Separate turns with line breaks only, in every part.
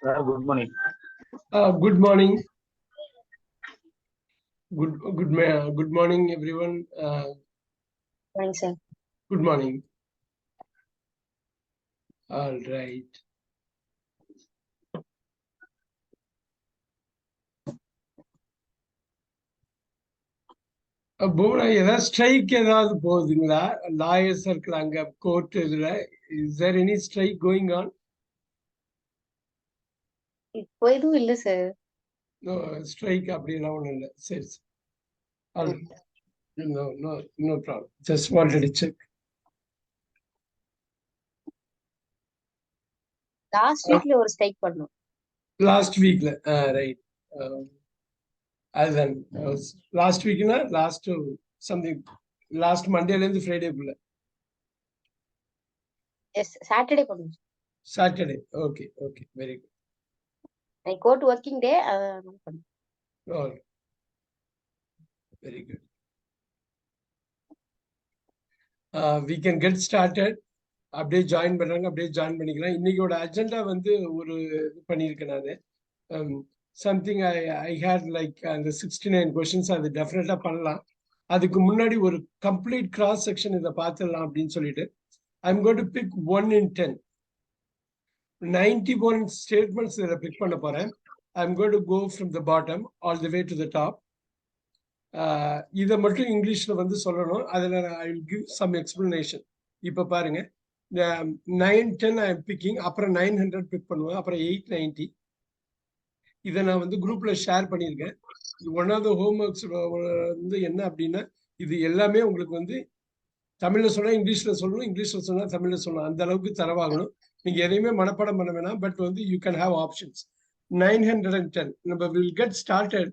Sir, good morning.
Good morning. Good morning, everyone.
Morning, sir.
Good morning. All right. போனா ஏதாவது strike ஏதாவது போகுதுங்களா? Lawyers இருக்கிறாங்க court இதுல. Is there any strike going on?
இப்போ எதுவும் இல்ல சார்.
ஸ்ட்ரைக் அப்படிலாம் ஒண்ணும் இல்லை. சரி சரி. All right. No problem. Just wanted to check.
Last வீக்ல ஒரு ஸ்ட்ரைக் பண்ணோம்.
லாஸ்ட் வீக்ல ரைட். அதுதான் லாஸ்ட் வீக்னா லாஸ்ட் சம்திங் லாஸ்ட் மண்டேல இருந்து ஃப்ரைடேக்குள்ள.
எஸ், சாட்டர்டே பண்ணோம்.
Saturday. Okay okay, very good.
Court working day அதான் பண்ணோம்.
All right. Very good. We can get started. அப்படியே ஜாயின் பண்றாங்க, அப்படியே ஜாயின் பண்ணிக்கலாம். இன்னைக்கோட அஜெண்டா வந்து ஒரு இது பண்ணியிருக்கேன் நான். சம்திங் ஐ ஹேட் லைக் அந்த 69 கொஸ்டின்ஸ் அது டெஃபினட்டா பண்ணலாம். அதுக்கு முன்னாடி ஒரு கம்ப்ளீட் கிராஸ் செக்ஷன் இதை பார்த்துடலாம் அப்படின்னு சொல்லிட்டு I'm going to pick 1 in 10. 91 statements இதில் பிக் பண்ண போறேன். I'm going to go from the bottom all the way to the top. இதை மட்டும் இங்கிலீஷ்ல வந்து சொல்லணும். அதில் I will give some explanation. இப்போ பாருங்க, 910 ஐ எம் பிக்கிங், அப்புறம் 900 பிக் பண்ணுவேன், அப்புறம் 890. இதை நான் வந்து குரூப்ல ஷேர் பண்ணியிருக்கேன். One of the home works வந்து என்ன அப்படின்னா, இது எல்லாமே உங்களுக்கு வந்து தமிழ்ல சொன்னா இங்கிலீஷ்ல சொல்லணும், இங்கிலீஷ்ல சொன்னா தமிழ்ல சொல்லணும். அந்த அளவுக்கு தரவாகணும். நீங்க எதையுமே மனப்பாடம் பண்ண வேணாம். பட் வந்து யூ கேன் ஹேவ் ஆப்ஷன்ஸ். 910 நம்ம will get started.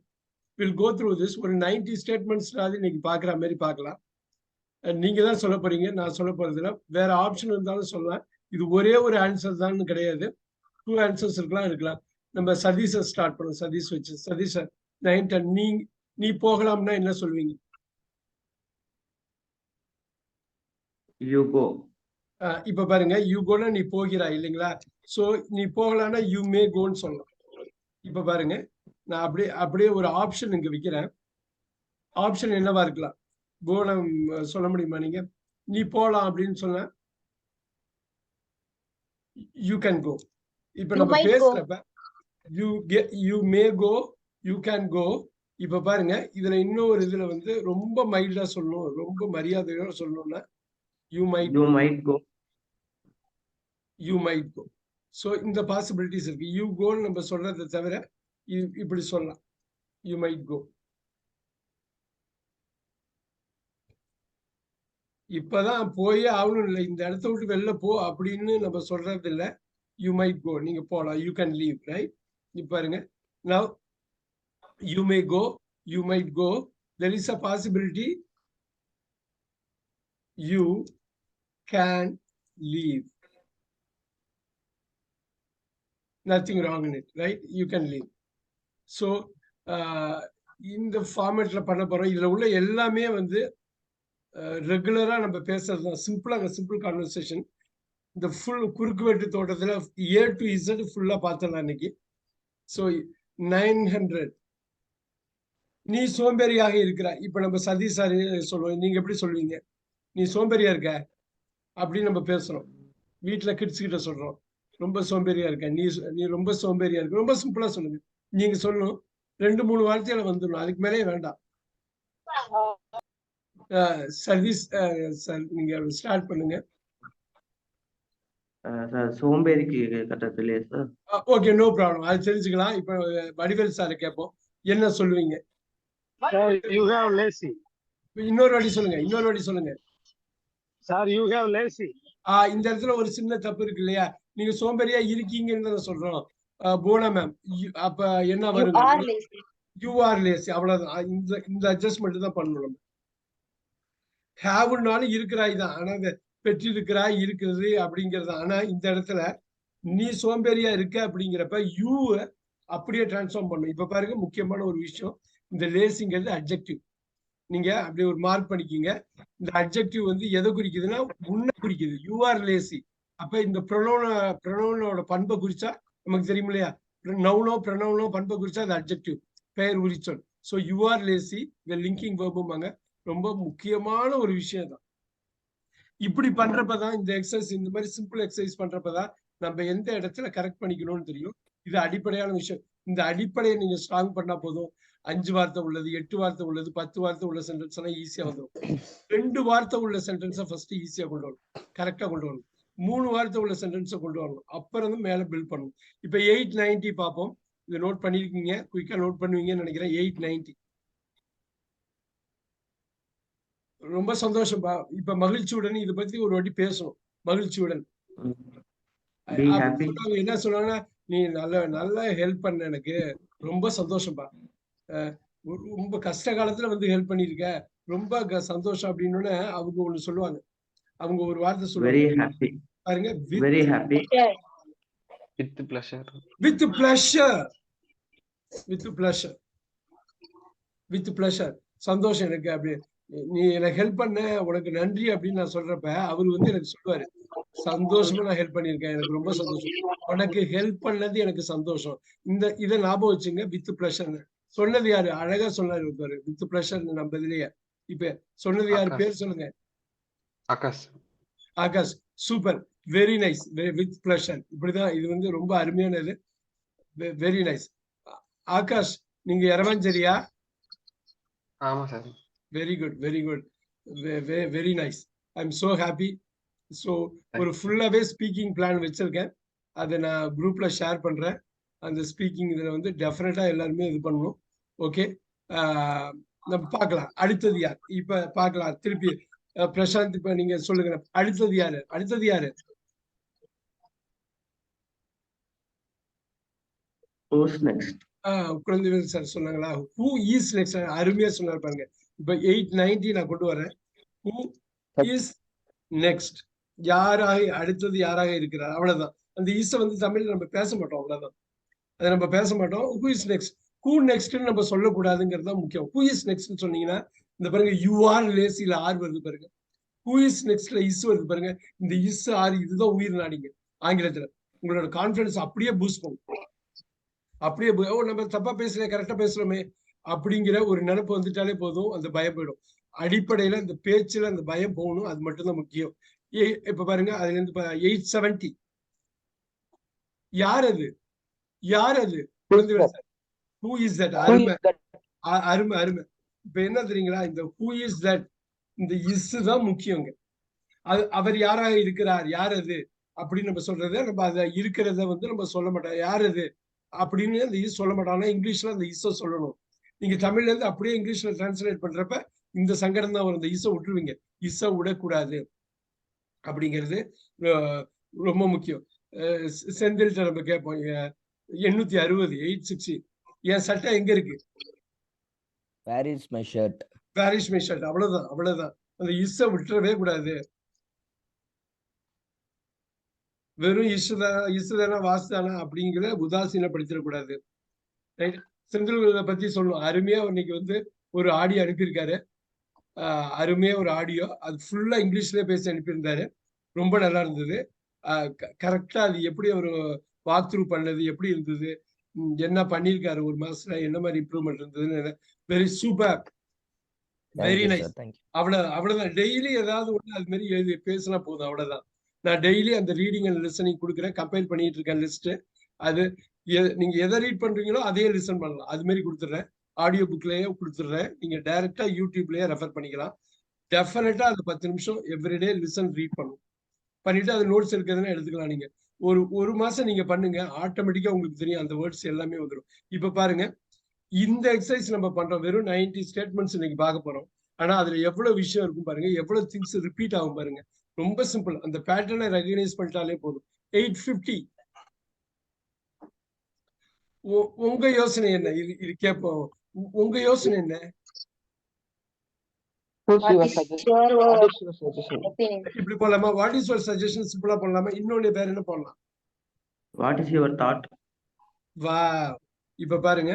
Will go through this. ஒரு 90 ஸ்டேட்மெண்ட்ஸ் இன்னைக்கு பாக்குற மாதிரி பார்க்கலாம். நீங்க தான் சொல்ல போறீங்க, நான் சொல்ல போறதுல வேற ஆப்ஷன் இருந்தாலும் சொல்லலாம். இது ஒரே ஒரு ஆன்சர் தான் கிடையாது, 2 ஆன்சர்ஸ் இருக்கலாம். நம்ம சதீஷை ஸ்டார்ட் பண்ணுவோம். சதீஷ் வச்சு. சதீஷ் 910 நீ போகலாம்னா என்ன சொல்வீங்க?
You go.
இப்ப பாருங்க, யூ கோனா நீ போகிறா இல்லைங்களா? சோ நீ போகலாம்னா யூ மே கோன்னு சொல்லலாம். இப்ப பாருங்க, நான் அப்படியே ஒரு ஆப்ஷன் இங்க வைக்கிறேன். ஆப்ஷன் என்னவா இருக்கலாம்? கோலம் சொல்ல முடியுமா நீங்க? நீ போலாம் அப்படின்னு சொன்ன யூ கேன் கோ. இப்ப நம்ம பேசுறப்ப you may go, you can go. இப்ப பாருங்க, இதுல இன்னொரு இதுல வந்து ரொம்ப மைல்டா சொல்லணும், ரொம்ப மரியாதையோட சொல்லணும்னா you might
go.
You might go. So இந்த பாசிபிலிட்டிஸ் இருக்கு. யூ கோன்னு நம்ம சொல்றதை தவிர இப்படி சொல்லலாம், யூ மைட் கோ. இப்பதான் போயே ஆகணும் இல்லை, இந்த இடத்த விட்டு வெளில போ அப்படின்னு நம்ம சொல்றது இல்லை. யூ மைட் கோ, நீங்க போகலாம். You can leave, right? இப்ப பாருங்க, now you may go, you might go. There is a possibility you can leave. Nothing wrong in it, right? You can leave. So இந்த ஃபார்மேட்ல பண்ண போறோம். இதுல உள்ள எல்லாமே வந்து ரெகுலரா நம்ம பேசுறது தான். Simple conversation. இந்த ஃபுல் குறுக்கு வெட்டு தோட்டத்துல A to Z ஃபுல்லா பார்த்தலாம் இன்னைக்கு. ஸோ 900 நீ சோம்பேறியாக இருக்கிறாய். இப்ப நம்ம சதீஷ் சார் சொல்லுவோம், நீங்க எப்படி சொல்லுவீங்க? நீ சோம்பேறியா இருக்க அப்படின்னு நம்ம பேசுறோம். வீட்டுல கிட்ஸ் கிட்ட சொல்றோம், ரொம்ப சோம்பேறியா இருக்க, நீ ரொம்ப சோம்பேறியா இருக்க. ரொம்ப சிம்பிளா சொல்லுங்க. நீங்க சொல்லணும், 2-3 வார்த்தையில வந்துடணும், அதுக்கு மேலே வேண்டாம். சர்வீஸ் சார், நீங்க ஸ்டார்ட் பண்ணுங்க.
சார், சோம்பேறிக்கு கட்டத்திலே சார்.
Okay, no problem. அது தெரிஞ்சுக்கலாம். இப்ப வடிவேல் சார் கேட்போம், என்ன சொல்லுவீங்க?
You have lazy.
இன்னொரு வாட்டி சொல்லுங்க.
Sir, you have lazy.
இந்த இடத்துல ஒரு சின்ன தப்பு இருக்கு இல்லையா? நீங்க சோம்பேறியா இருக்கீங்கன்னு சொல்றோம். போனா மேம், அப்ப என்ன வரும்? You are lazy. அவ்வளவுதான். இந்த அட்ஜஸ்ட்மெண்ட் தான் பண்ணணும். ஹேவ்னாலும் இருக்கிறாய் தான், ஆனா பெற்றிருக்கிறாய் இருக்கிறது அப்படிங்கிறது. ஆனா இந்த இடத்துல நீ சோம்பேறியா இருக்க அப்படிங்கிறப்ப யூ அப்படியே டிரான்ஸ்ஃபார்ம் பண்ணும். இப்ப பாருங்க, முக்கியமான ஒரு விஷயம், இந்த லேசிங்கிறது அட்ஜெக்டிவ். நீங்க அப்படி ஒரு மார்க் பண்ணிக்கிங்க. இந்த அட்ஜெக்டிவ் வந்து எதை குறிக்குதுன்னா உன்னை குறிக்குது. You are lazy. அப்ப இந்த ப்ரொனவுனோட பண்பை குறிச்சா நமக்கு தெரியும் இல்லையா? ப்ரொனவுனோ பண்பை குறிச்சா அது அட்ஜெக்டிவ், பெயர் உரிச்சொல். ஸோ யூ ஆர் லேசி, இந்த லிங்கிங் வேர்பும்பாங்க. ரொம்ப முக்கியமான ஒரு விஷயம் தான். இப்படி பண்றப்பதான் இந்த எக்ஸசைஸ், இந்த மாதிரி சிம்பிள் எக்ஸசைஸ் பண்றப்பதான் நம்ம எந்த இடத்துல கரெக்ட் பண்ணிக்கணும்னு தெரியும். இது அடிப்படையான விஷயம். இந்த அடிப்படையை நீங்க ஸ்ட்ராங் பண்ணா போதும். 5 வார்த்தை உள்ளது, 8 வார்த்தை உள்ளது, 10 வார்த்தை உள்ள சென்டென்ஸ் எல்லாம் ஈஸியா வந்துடும். 2 வார்த்தை உள்ள சென்டென்ஸை ஃபர்ஸ்ட் ஈஸியா கொண்டு வரணும், கரெக்டா கொண்டு வரணும். 3 வார்த்தை உள்ள சென்டென்ஸை கொண்டு வரணும், அப்புறம் வந்து மேல பில்ட் பண்ணணும். இப்ப 890 பார்ப்போம். இதை நோட் பண்ணிருக்கீங்க, குயிக்கா நோட் பண்ணுவீங்கன்னு நினைக்கிறேன். 890 ரொம்ப சந்தோஷம்பா. இப்ப மகிழ்ச்சியுடன் இதை பத்தி ஒரு வாட்டி பேசணும். மகிழ்ச்சியுடன்
Be happy.
என்ன சொல்லுவாங்கன்னா, நீ நல்ல ஹெல்ப் பண்ண, எனக்கு ரொம்ப சந்தோஷம்பா, ரொம்ப கஷ்ட காலத்துல வந்து ஹெல்ப் பண்ணிருக்க, ரொம்ப சந்தோஷம் அப்படின்னு அவங்க ஒண்ணு சொல்லுவாங்க. அவங்க ஒரு வார்த்தை
Very
சொல்லுவாங்க
happy.
பாருங்க,
Very happy.
With pleasure.
with pleasure, with pleasure, with pleasure. சந்தோஷம் எனக்கு, அப்படி நீ எனக்கு ஹெல்ப் பண்ண, உனக்கு நன்றி அப்படின்னு நான் சொல்றப்ப அவரு வந்து எனக்கு சொல்லுவாரு, சந்தோஷமா நான் ஹெல்ப் பண்ணிருக்கேன், எனக்கு ரொம்ப சந்தோஷம், உனக்கு ஹெல்ப் பண்ணது எனக்கு சந்தோஷம். இதை ஞாபகம் வச்சுங்க. வித் பிளஷர் சொன்னது யாரு? அழகா சொன்னாரு பாரு, வித் பிளஷர் நம்ம இதுலயே. இப்ப சொன்னது யாரு? பேர் சொல்லுங்க.
Akash.
Akash. Super, very nice. With pleasure, இப்படிதான். இது வந்து ரொம்ப அருமையானது. Very nice. ஆகாஷ், நீங்க இரவாஞ்சேரியா?
ஆமா sir.
Very good, very good, very nice. I am so happy. So ஒரு ஃபுல்லாவே ஸ்பீக்கிங் பிளான் வச்சிருக்கேன், அதை நான் குரூப்ல ஷேர் பண்றேன். அந்த ஸ்பீக்கிங் இதுல வந்து டெஃபினட்டா எல்லாருமே இது பண்ணணும். ஓகே, நம்ம பார்க்கலாம். அடுத்தது யார்? இப்ப பார்க்கலாம் திருப்பி. பிரசாந்த், இப்ப நீங்க சொல்லுங்க, அடுத்தது யாரு? அடுத்தது யாரு?
Who's next?
குழந்தைவேல் சார் சொன்னாங்களா? Who is next? அருமையா சொன்னார் பாருங்க. இப்ப 890 நான் கொண்டு வரேன். Who is next? யாராக, அடுத்தது யாராக இருக்கிறார்? அவ்வளவுதான். அந்த இஸ் வந்து தமிழ்ல நம்ம பேச மாட்டோம், அவ்வளவுதான். அதை நம்ம பேச மாட்டோம். ஹூ இஸ் நெக்ஸ்ட், ஹூ நெக்ஸ்ட்னு நம்ம சொல்லக்கூடாதுங்கிறது தான் முக்கியம். ஹூ இஸ் நெக்ஸ்ட்னு சொன்னீங்கன்னா, இந்த பாருங்க, யூ ஆர் லேசில ஆர் வருது பாருங்க, ஹூ இஸ் நெக்ஸ்ட்ல இஸ் வருது பாருங்க. இந்த இஸ் ஆர் இதுதான் உயிர் நாடிங்க ஆங்கிலத்துல. உங்களோட கான்பிடன்ஸ் அப்படியே பூஸ்ட் பண்ணும். அப்படியே நம்ம தப்பா பேசல, கரெக்டா பேசுறோமே அப்படிங்கிற ஒரு நினைப்பு வந்துட்டாலே போதும், அந்த பயம் போயிடும். அடிப்படையில இந்த பேச்சுல அந்த பயம் போகணும், அது மட்டும்தான் முக்கியம். இப்ப பாருங்க, அதுல இருந்து 870 யார் அது? யார் அது? Who is that? அருமை, அருமை, அருமை. இப்ப என்ன தெரியுங்களா, இந்த ஹூ இஸ் தட், இந்த இஸ் தான் முக்கியங்க. அவர் யாராக இருக்கிறார், யார் அது அப்படின்னு நம்ம சொல்றத, நம்ம அதை இருக்கிறத வந்து நம்ம சொல்ல மாட்டோம். யார் அது அப்படின்னு அந்த இஸ் சொல்ல மாட்டோம். ஆனா இங்கிலீஷ்ல அந்த இஸ்ஸை சொல்லணும். நீங்க தமிழ்ல இருந்து அப்படியே இங்கிலீஷ்ல டிரான்ஸ்லேட் பண்றப்ப இந்த சங்கடம் தான் வரும். இந்த இஸ்ஸை விட்டுருவீங்க, இஸ்ஸை விடக்கூடாது அப்படிங்கிறது ரொம்ப முக்கியம். செந்தில்கிட்ட நம்ம கேட்போம், 860 860 என் சட்டை எங்க இருக்கு?
Where is my shirt?
Where is my shirt? அவ்வளவுதான், அவ்வளவுதான். அந்த இஸ்ஸை விட்டுறவே கூடாது. வெறும் இசுதானா வாசுதானா அப்படிங்கிற உதாசீனப்படுத்திடக்கூடாது. ரைட்? செந்தில் பத்தி சொல்லணும். அருமையா இன்னைக்கு வந்து ஒரு ஆடியோ அனுப்பியிருக்காரு. அருமையா ஒரு ஆடியோ, அது ஃபுல்லா இங்கிலீஷ்லயே பேசி அனுப்பியிருந்தாரு. ரொம்ப நல்லா இருந்தது. கரெக்டா அது எப்படி ஒரு வாக் த்ரூ பண்ணது, எப்படி இருந்தது, என்ன பண்ணிருக்காரு ஒரு மாசத்துல, என்ன மாதிரி இம்ப்ரூவ்மெண்ட் இருந்ததுன்னு. Very super, very nice. அவ்வளவுதான். டெய்லி ஏதாவது ஒண்ணு அது மாதிரி எழுதி பேசினா போதும், அவ்வளவுதான். நான் டெய்லி அந்த ரீடிங் அண்ட் லிசனிங் கொடுக்குறேன், கம்பைல் பண்ணிட்டு இருக்கேன் லிஸ்ட். அது நீங்க எதை ரீட் பண்றீங்களோ அதையே லிசன் பண்ணலாம், அது மாதிரி கொடுத்துட்றேன். ஆடியோ புக்லயே கொடுத்துட்றேன். நீங்க டைரக்டா யூடியூப்லயே ரெஃபர் பண்ணிக்கலாம். டெஃபினட்டா அது 10 நிமிஷம் எவ்ரிடே லிசன் ரீட் பண்ணும். பண்ணிட்டு அது நோட்ஸ் எடுக்கிறதுனா எடுத்துக்கலாம். நீங்க ஒரு மாசம் நீங்க பண்ணுங்க, ஆட்டோமேட்டிக்கா உங்களுக்கு தெரியும், அந்த வேர்ட்ஸ் எல்லாமே வந்துடும். இப்ப பாருங்க, இந்த எக்ஸசைஸ் நம்ம பண்றோம். வெறும் 90 ஸ்டேட்மெண்ட்ஸ் இன்னைக்கு பார்க்க போறோம். ஆனா அதுல எவ்வளவு விஷயம் இருக்கும் பாருங்க, எவ்வளவு திங்ஸ் ரிப்பீட் ஆகும் பாருங்க. ரொம்ப சிம்பிள். அந்த பேட்டர்னை ரெகனைஸ் பண்ணிட்டாலே போதும். 850 உங்க யோசனை என்ன? இது கேட்போம். உங்க யோசனை என்ன? இப்படி போடலாமா? What is your suggestion? சிம்பிளா போடலாமா? இன்னொன்னு வேற என்ன போடலாம்?
What is your thought?
வா, இப்ப பாருங்க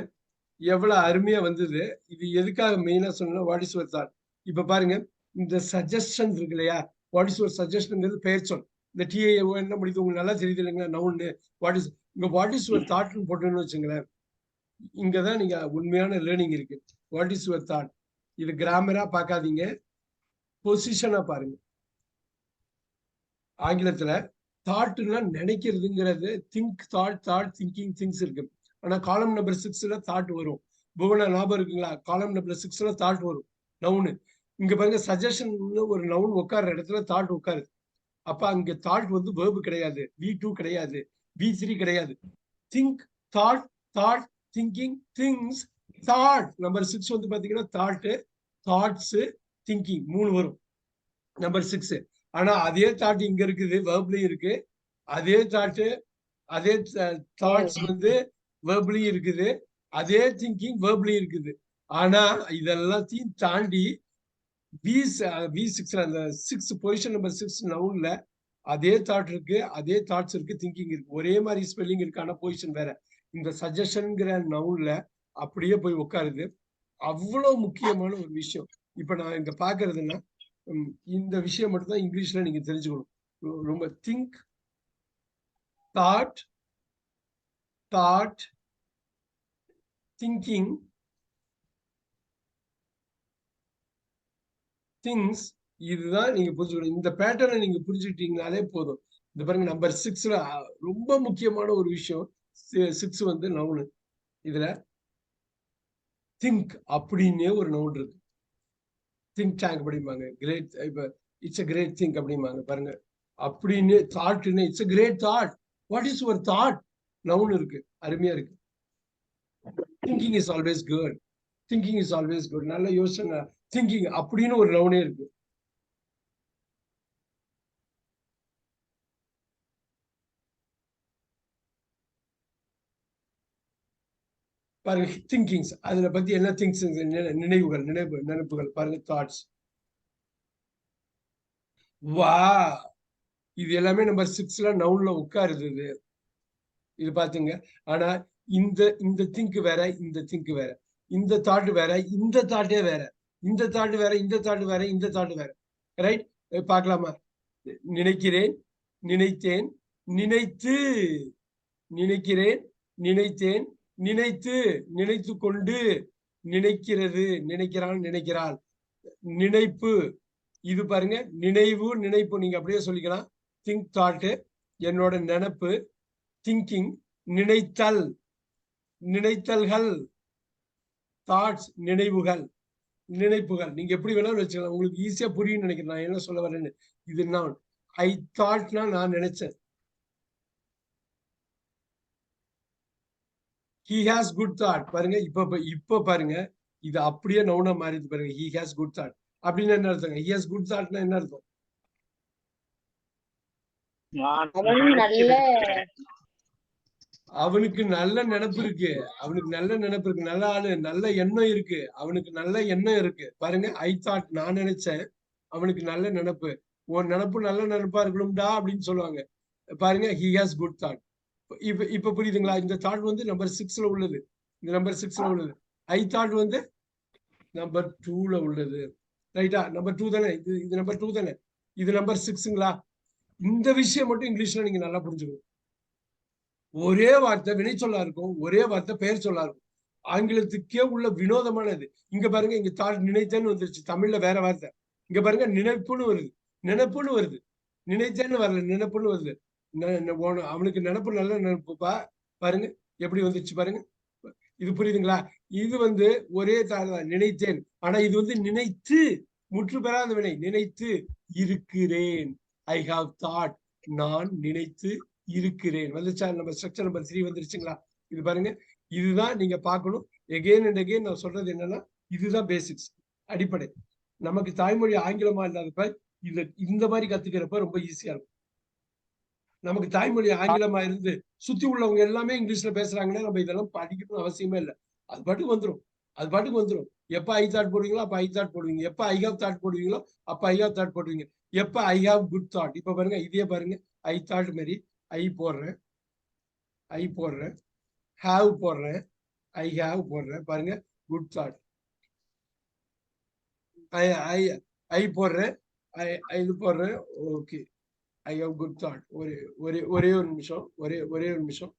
எவ்வளவு அருமையா வந்தது. இது எதுக்காக மெயினா சொன்னா, வாட் இஸ் யுவர் தாட். இப்ப பாருங்க, இந்த சஜஷன் இருக்கு இல்லையா, வாட் இஸ் யுவர் சஜஷன்ங்கிறது பெயர் சொல். இந்த டிஏஓ என்ன முடியுது உங்களுக்கு நல்லா தெரியுது இல்லைங்களா? நவுன்னு வாட் இஸ் இங்க வாட் இஸ் யுவர் தாட்னு போட்டோன்னு வச்சுங்களேன், இங்கதான் நீங்க உண்மையான லேர்னிங் இருக்கு. What is your thought? இது கிராமரா பார்க்காதீங்க, பொசிஷனா பாருங்க. ஆங்கிலத்துல தாட்னா நினைக்கிறதுங்கிறது திங்க் தாட் திங்கிங் திங்ஸ் இருக்கு. ஆனா காலம் நம்பர் 6ல தாட் வரும். புவனா ஞாபகம் இருக்குங்களா? காலம் நம்பர் 6ல தாட் வரும், நவுனு. இங்க பாருங்க, சஜஷன் ஒரு நவுன் உட்கார்ற இடத்துல தாட் உட்காருது. அப்ப அங்க தாட் வந்து வேர்பு கிடையாது, V2 கிடையாது, V3 கிடையாது. Think, thought, thinking, things, thought. Number 6 வந்து பாத்தீங்கன்னா தாட், தாட்ஸ், திங்கிங் 3 வரும் நம்பர் 6. ஆனா அதே தாட் இங்க இருக்குது, வேர்ப்லயும் இருக்கு. அதே தாட், அதே தாட்ஸ் வந்து வேர்ப்லயும் இருக்குது. அதே திங்கிங் வேர்ப்லயும் இருக்குது. ஆனா இதெல்லாத்தையும் தாண்டி V6ல அந்த 6 பொசிஷன் நம்பர் 6 நவுன்ல அதே தாட் இருக்கு, அதே தாட்ஸ் இருக்கு, திங்கிங் இருக்கு. ஒரே மாதிரி ஸ்பெல்லிங் இருக்கு, ஆனா பொசிஷன் வேற. இந்த சஜஷன்ங்கிற நவுன்ல அப்படியே போய் உட்காருது. அவ்வளவு முக்கியமான ஒரு விஷயம். இப்ப நான் இங்க பாக்குறதுன்னா இந்த விஷயம் மட்டும் தான் இங்கிலீஷ்ல நீங்க தெரிஞ்சுக்கணும். ரொம்ப திங்க், தாட், திங்கிங், திங்ஸ், இதுதான் நீங்க புரிஞ்சுக்கணும். இந்த பேட்டர்னை நீங்க புரிஞ்சுக்கிட்டீங்கனாலே போதும். இந்த பாருங்க, நம்பர் 6ல ரொம்ப முக்கியமான ஒரு விஷயம். 6 வந்து நவுனு. இதுல திங்க் அப்படின்னே ஒரு நவுன் இருக்கு. திங்க் டேங்க் அப்படிம்பாங்க. கிரேட், இப்ப இட்ஸ் a கிரேட் திங்க் அப்படிம்பாங்க பாருங்க. அப்படின்னு தாட்னு it's a great thought. What is your thought? Noun இருக்கு, அருமையா இருக்கு. Thinking is always good, thinking is always good. நல்ல யோசனை, திங்கிங் அப்படின்னு ஒரு நவுனே இருக்கு. பாருங்க, திங்கிங்ஸ் அதுல பத்தி என்ன திங்ஸ், நினைப்புகள் பாருங்க, தாட்ஸ். வா, இது எல்லாமே நம்பர் 6ல நவுன்ல உட்காருது. இது பாத்துங்க. ஆனா இந்த திங்க் வேற, இந்த திங்க் வேற, இந்த தாட் வேற, இந்த தாட்டே வேற, இந்த தாட் வேற, இந்த தாட் வேற, இந்த தாட் வேற. ரைட்? பார்க்கலாமா? நினைக்கிறேன், நினைத்தேன், நினைத்து, நினைக்கிறேன், நினைத்தேன், நினைத்து, நினைத்து கொண்டு, நினைக்கிறது, நினைக்கிறான், நினைக்கிறாள், நினைப்பு. இது பாருங்க, நினைவு, நினைப்பு. நீங்க அப்படியே சொல்லிக்கலாம். திங்க், தாட், என்னோட நினைப்பு, திங்கிங், நினைத்தல், நினைத்தல்கள், தாட்ஸ், நினைவுகள், நினைப்புகள். நீங்க எப்படி வேணாலும் வச்சுக்கலாம், உங்களுக்கு ஈஸியா புரியும் நினைக்கிறேன் நான் என்ன சொல்ல வரேன்னு. இது நான் ஐ தாட்னா நான் நினைச்சேன். he has good thought. பாருங்க, இப்ப பாருங்க, இது அப்படியே நவுனா மாறிது பாருங்க. he has good thought அப்படின்னு என்ன அர்த்தம்? he has good thoughtனா என்ன அர்த்தம்? அவனுக்கு நல்ல நினைப்பு இருக்கு, அவனுக்கு நல்ல நினைப்பு இருக்கு, நல்ல ஆளு, நல்ல எண்ணம் இருக்கு, அவனுக்கு நல்ல எண்ணம் இருக்கு. பாருங்க, ஐ தாட் நான் நினைச்சேன், அவனுக்கு நல்ல நினைப்பு. உன் நினைப்பு நல்ல நினைப்பா இருக்கணும்டா அப்படின்னு சொல்லுவாங்க. பாருங்க, he has good thought. இப்ப புரியுதுங்களா? இந்த தாட் வந்து நம்பர் 6ல உள்ளது. இந்த நம்பர் 6ல உள்ளது. ஐ தாட் வந்து நம்பர் 2ல உள்ளது. ரைட்டா? நம்பர் 2 தானே இது நம்பர் 2 தானே, இது நம்பர் 6ங்களா? இந்த விஷயம் மட்டும் இங்கிலீஷ்ல நீங்க நல்லா புரிஞ்சுக்கணும். ஒரே வார்த்தை வினை சொல்லா இருக்கும், ஒரே வார்த்தை பெயர் சொல்லா இருக்கும். ஆங்கிலத்துக்கே உள்ள வினோதமானது. இங்க பாருங்க, இங்க தாட் நினைத்தேன்னு வந்துருச்சு, தமிழ்ல வேற வார்த்தை. இங்க பாருங்க, நினைப்புன்னு வருது, நினைப்புன்னு வருது, நினைத்தேன்னு வரல, நினைப்புன்னு வருது. அவனுக்கு நினைப்பு நல்ல நினைப்புப்பா. பாருங்க எப்படி வந்துச்சு பாருங்க. இது புரியுதுங்களா? இது வந்து ஒரே தாட் தான், நினைத்தேன். ஆனா இது வந்து நினைத்து, முற்று பெறாத வினை. நினைத்து இருக்கிறேன், ஐ ஹாவ் தாட், நான் நினைத்து இருக்கிறேன். வந்துச்சா? நம்ம ஸ்ட்ரக்சர் நம்பர் 3 வந்துருச்சுங்களா? இது பாருங்க, இதுதான் நீங்க பார்க்கணும். எகெயின் அண்ட் எகெயின் நான் சொல்றது என்னன்னா, இதுதான் பேசிக்ஸ், அடிப்படை. நமக்கு தாய்மொழி ஆங்கிலமா இல்லாதப்ப இந்த மாதிரி கத்துக்கிறப்ப ரொம்ப ஈஸியா இருக்கும். நமக்கு தாய்மொழி ஆங்கிலமா இருந்து சுத்தி உள்ளவங்க எல்லாமே இங்கிலீஷ்ல பேசுறாங்கன்னா நம்ம இதெல்லாம் படிக்கணும்னு அவசியமே இல்லை. அது பாட்டுக்கு வந்துடும், அது பாட்டுக்கு வந்துடும். எப்ப ஐ தாட் போடுவீங்களோ அப்ப ஐ தாட் போடுவீங்க, எப்ப ஐ ஹாவ் தாட் போடுவீங்களோ அப்ப ஐ ஹாவ் தாட் போடுவீங்க, எப்ப ஐ ஹாவ் குட் தாட். இப்ப பாருங்க, இதே பாருங்க, ஐ தாட் மாதிரி ஐ போடுறேன், ஐ போடுறேன், ஹாவ் போடுறேன், ஐ ஹாவ் போடுறேன். பாருங்க, குட் தாட். ஐ போடுறேன், இது போடுறேன். Okay, I have good thought. ஒரே ஒரு நிமிஷம். ஒரே ஒரு நிமிஷம்.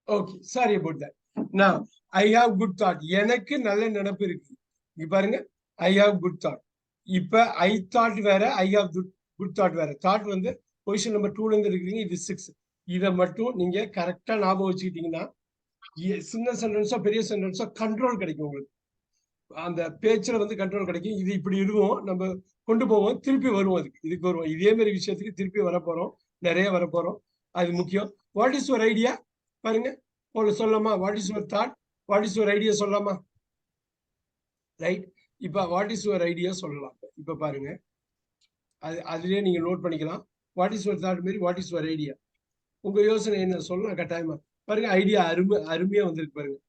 Okay, sorry about that. Now, I have good thought. எனக்கு நல்ல நினைப்பு இருக்கு. இங்க பாருங்க, I have good thought. இப்ப I thought வேற, I have good thought வேற. Thought வந்து பொசிஷன் நம்பர் 2ல இருந்து இருக்கீங்க, இது 6. இதை மட்டும் நீங்க கரெக்டா ஞாபகம் வச்சுக்கிட்டீங்கன்னா சின்ன சென்டென்ஸோ பெரிய சென்டென்ஸோ கண்ட்ரோல் கிடைக்கும் உங்களுக்கு. அந்த பேச்சுல வந்து கண்ட்ரோல் கிடைக்கும். இது இப்படி இருக்கும், நம்ம கொண்டு போவோம், திருப்பி வருவோம், இதுக்கு வருவோம். இதே மாதிரி விஷயத்துக்கு திருப்பி வரப்போறோம், நிறைய வரப்போறோம். அது முக்கியம். What is your idea? பாருங்க, சொல்லலாமா? What is your thought, what is your idea சொல்லலாமா? ரைட். இப்ப வாட் இஸ் யுவர் ஐடியா சொல்லலாம். இப்ப பாருங்க, அதுலயே நீங்க நோட் பண்ணிக்கலாம். வாட் இஸ் யுவர் தாட் மாரி வாட் இஸ் யுவர் ஐடியா. உங்க யோசனை என்ன சொல்லலாம் கட்டாயமா. பாருங்க, ஐடியா அருமையா வந்திருக்கு பாருங்க.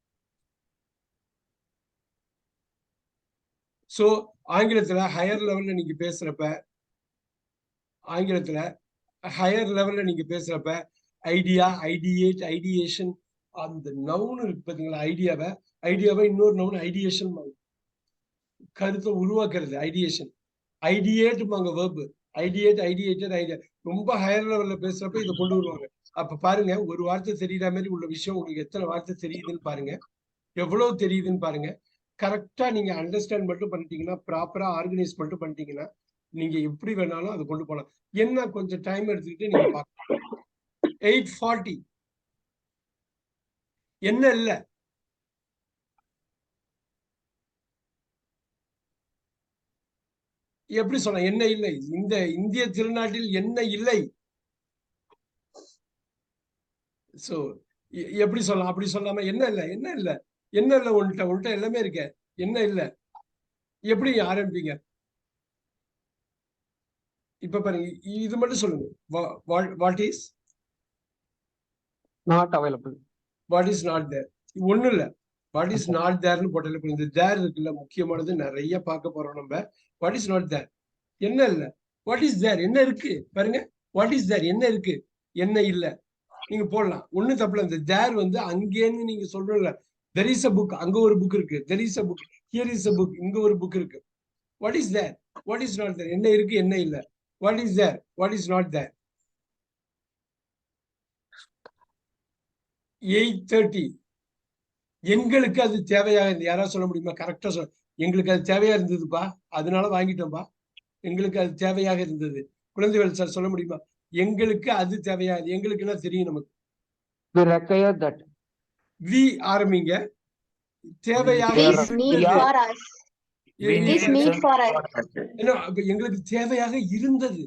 சோ ஆங்கிலத்துல ஹையர் லெவல்ல நீங்க பேசுறப்ப, ஐடியா, ஐடியேட், ஐடியேஷன், அந்த நவுன் இருக்கு பாத்தீங்களா? ஐடியாவை இன்னொரு நவுன் ஐடியேஷன், கருத்தை உருவாக்குறது ஐடியேஷன். ஐடியேட்டுமாங்க வெர்பு. ஐடியேட்டட், ஐடியா. ரொம்ப ஹையர் லெவல்ல பேசுறப்ப இதை கொண்டு வருவாங்க. அப்ப பாருங்க, ஒரு வார்த்தை தெரியுற மாதிரி உள்ள விஷயம் உங்களுக்கு எத்தனை வார்த்தை தெரியுதுன்னு பாருங்க, எவ்வளவு தெரியுதுன்னு பாருங்க. கரெக்டா நீங்க அண்டர்ஸ்டாண்ட் மட்டும் பண்ணிட்டீங்கன்னா, ப்ராப்பரா ஆர்கனைஸ் மட்டும் பண்ணிட்டீங்கன்னா, நீங்க எப்படி வேணாலும் அதை கொண்டு போகலாம். என்ன கொஞ்சம் டைம் எடுத்துக்கிட்டு நீங்க பார்க்கலாம். 8:40 என்ன இல்ல? எப்படி சொல்ல? என்ன இல்லை? இந்த இந்திய திருநாட்டில் என்ன இல்லை? சோ எப்படி சொல்லலாம்? அப்படி சொல்லாம என்ன இல்ல, என்ன இல்ல, என்ன இல்ல, உன்கிட்ட எல்லாமே இருக்க, என்ன இல்ல, எப்படி ஆரம்பிப்பீங்க? இப்ப பாருங்க, இது மட்டும் சொல்லுங்க. What is
not available,
what is not there. ஒண்ணு இல்ல, வாட் இஸ் நாட் தேர்னு போட்டால இந்த தேர் இருக்குல்ல, முக்கியமானது நிறைய பார்க்க போறோம் நம்ம. வாட் இஸ் நாட் தேர், என்ன இல்ல. வாட் இஸ் தேர், என்ன இருக்கு பாருங்க. வாட் இஸ் தேர், என்ன இருக்கு, என்ன இல்ல. நீங்க போடலாம், ஒண்ணு தப்புல. இந்த தேர் வந்து அங்கேன்னு நீங்க சொல்றல, there is a book, அங்க ஒரு புக் இருக்கு. there is a book, here is a book, இங்க ஒரு புக் இருக்கு. what is there, what is not there, என்ன இருக்கு, என்ன இல்ல. what is there, what is not there. 8:30 எங்களுக்கு அது தேவையாக இருந்தது. யாராவது சொல்ல முடியுமா? கரெக்டா சொல்ல. எங்களுக்கு அது தேவையா இருந்ததுப்பா, அதனால வாங்கிட்டோம்பா. எங்களுக்கு அது தேவையாக இருந்தது. குழந்தைகள் சார் சொல்ல முடியுமா? எங்களுக்கு அது தேவையா, எங்களுக்கு என்ன தெரியும் நமக்கு.
we require that,
we ஆரம்பிங்க. தேவையாக
It is need for us. It is need for us.
எங்களுக்கு தேவையாக இருந்தது.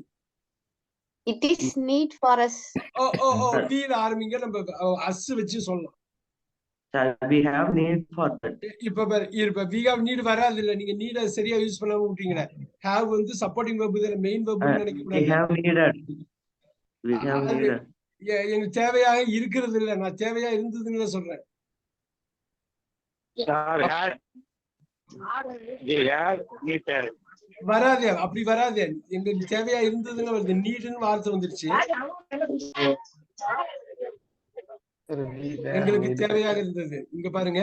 It is need for us.
we ஆரம்பிங்க. நம்ம அஸ் வச்சு சொல்லலாம்.
we have need for that.
இப்ப we have need வராது இல்ல. நீங்க நீட சரியா யூஸ் பண்ணாம விட்டீங்களே. have வந்து சப்போர்ட்டிங் வெர்ப், இதுல மெயின் வெர்ப்னு நினைக்க கூடாது.
we have needed.
எனக்கு தேவையாக இருக்கிறது இல்ல, நான் தேவையா இருந்ததுன்னு சொல்றேன். வராதே, அப்படி வராதே. எங்களுக்கு தேவையா இருந்ததுன்னு வருது. நீடுன்னு வார்த்தை வந்துருச்சு. எங்களுக்கு தேவையாக இருந்தது. இங்க பாருங்க,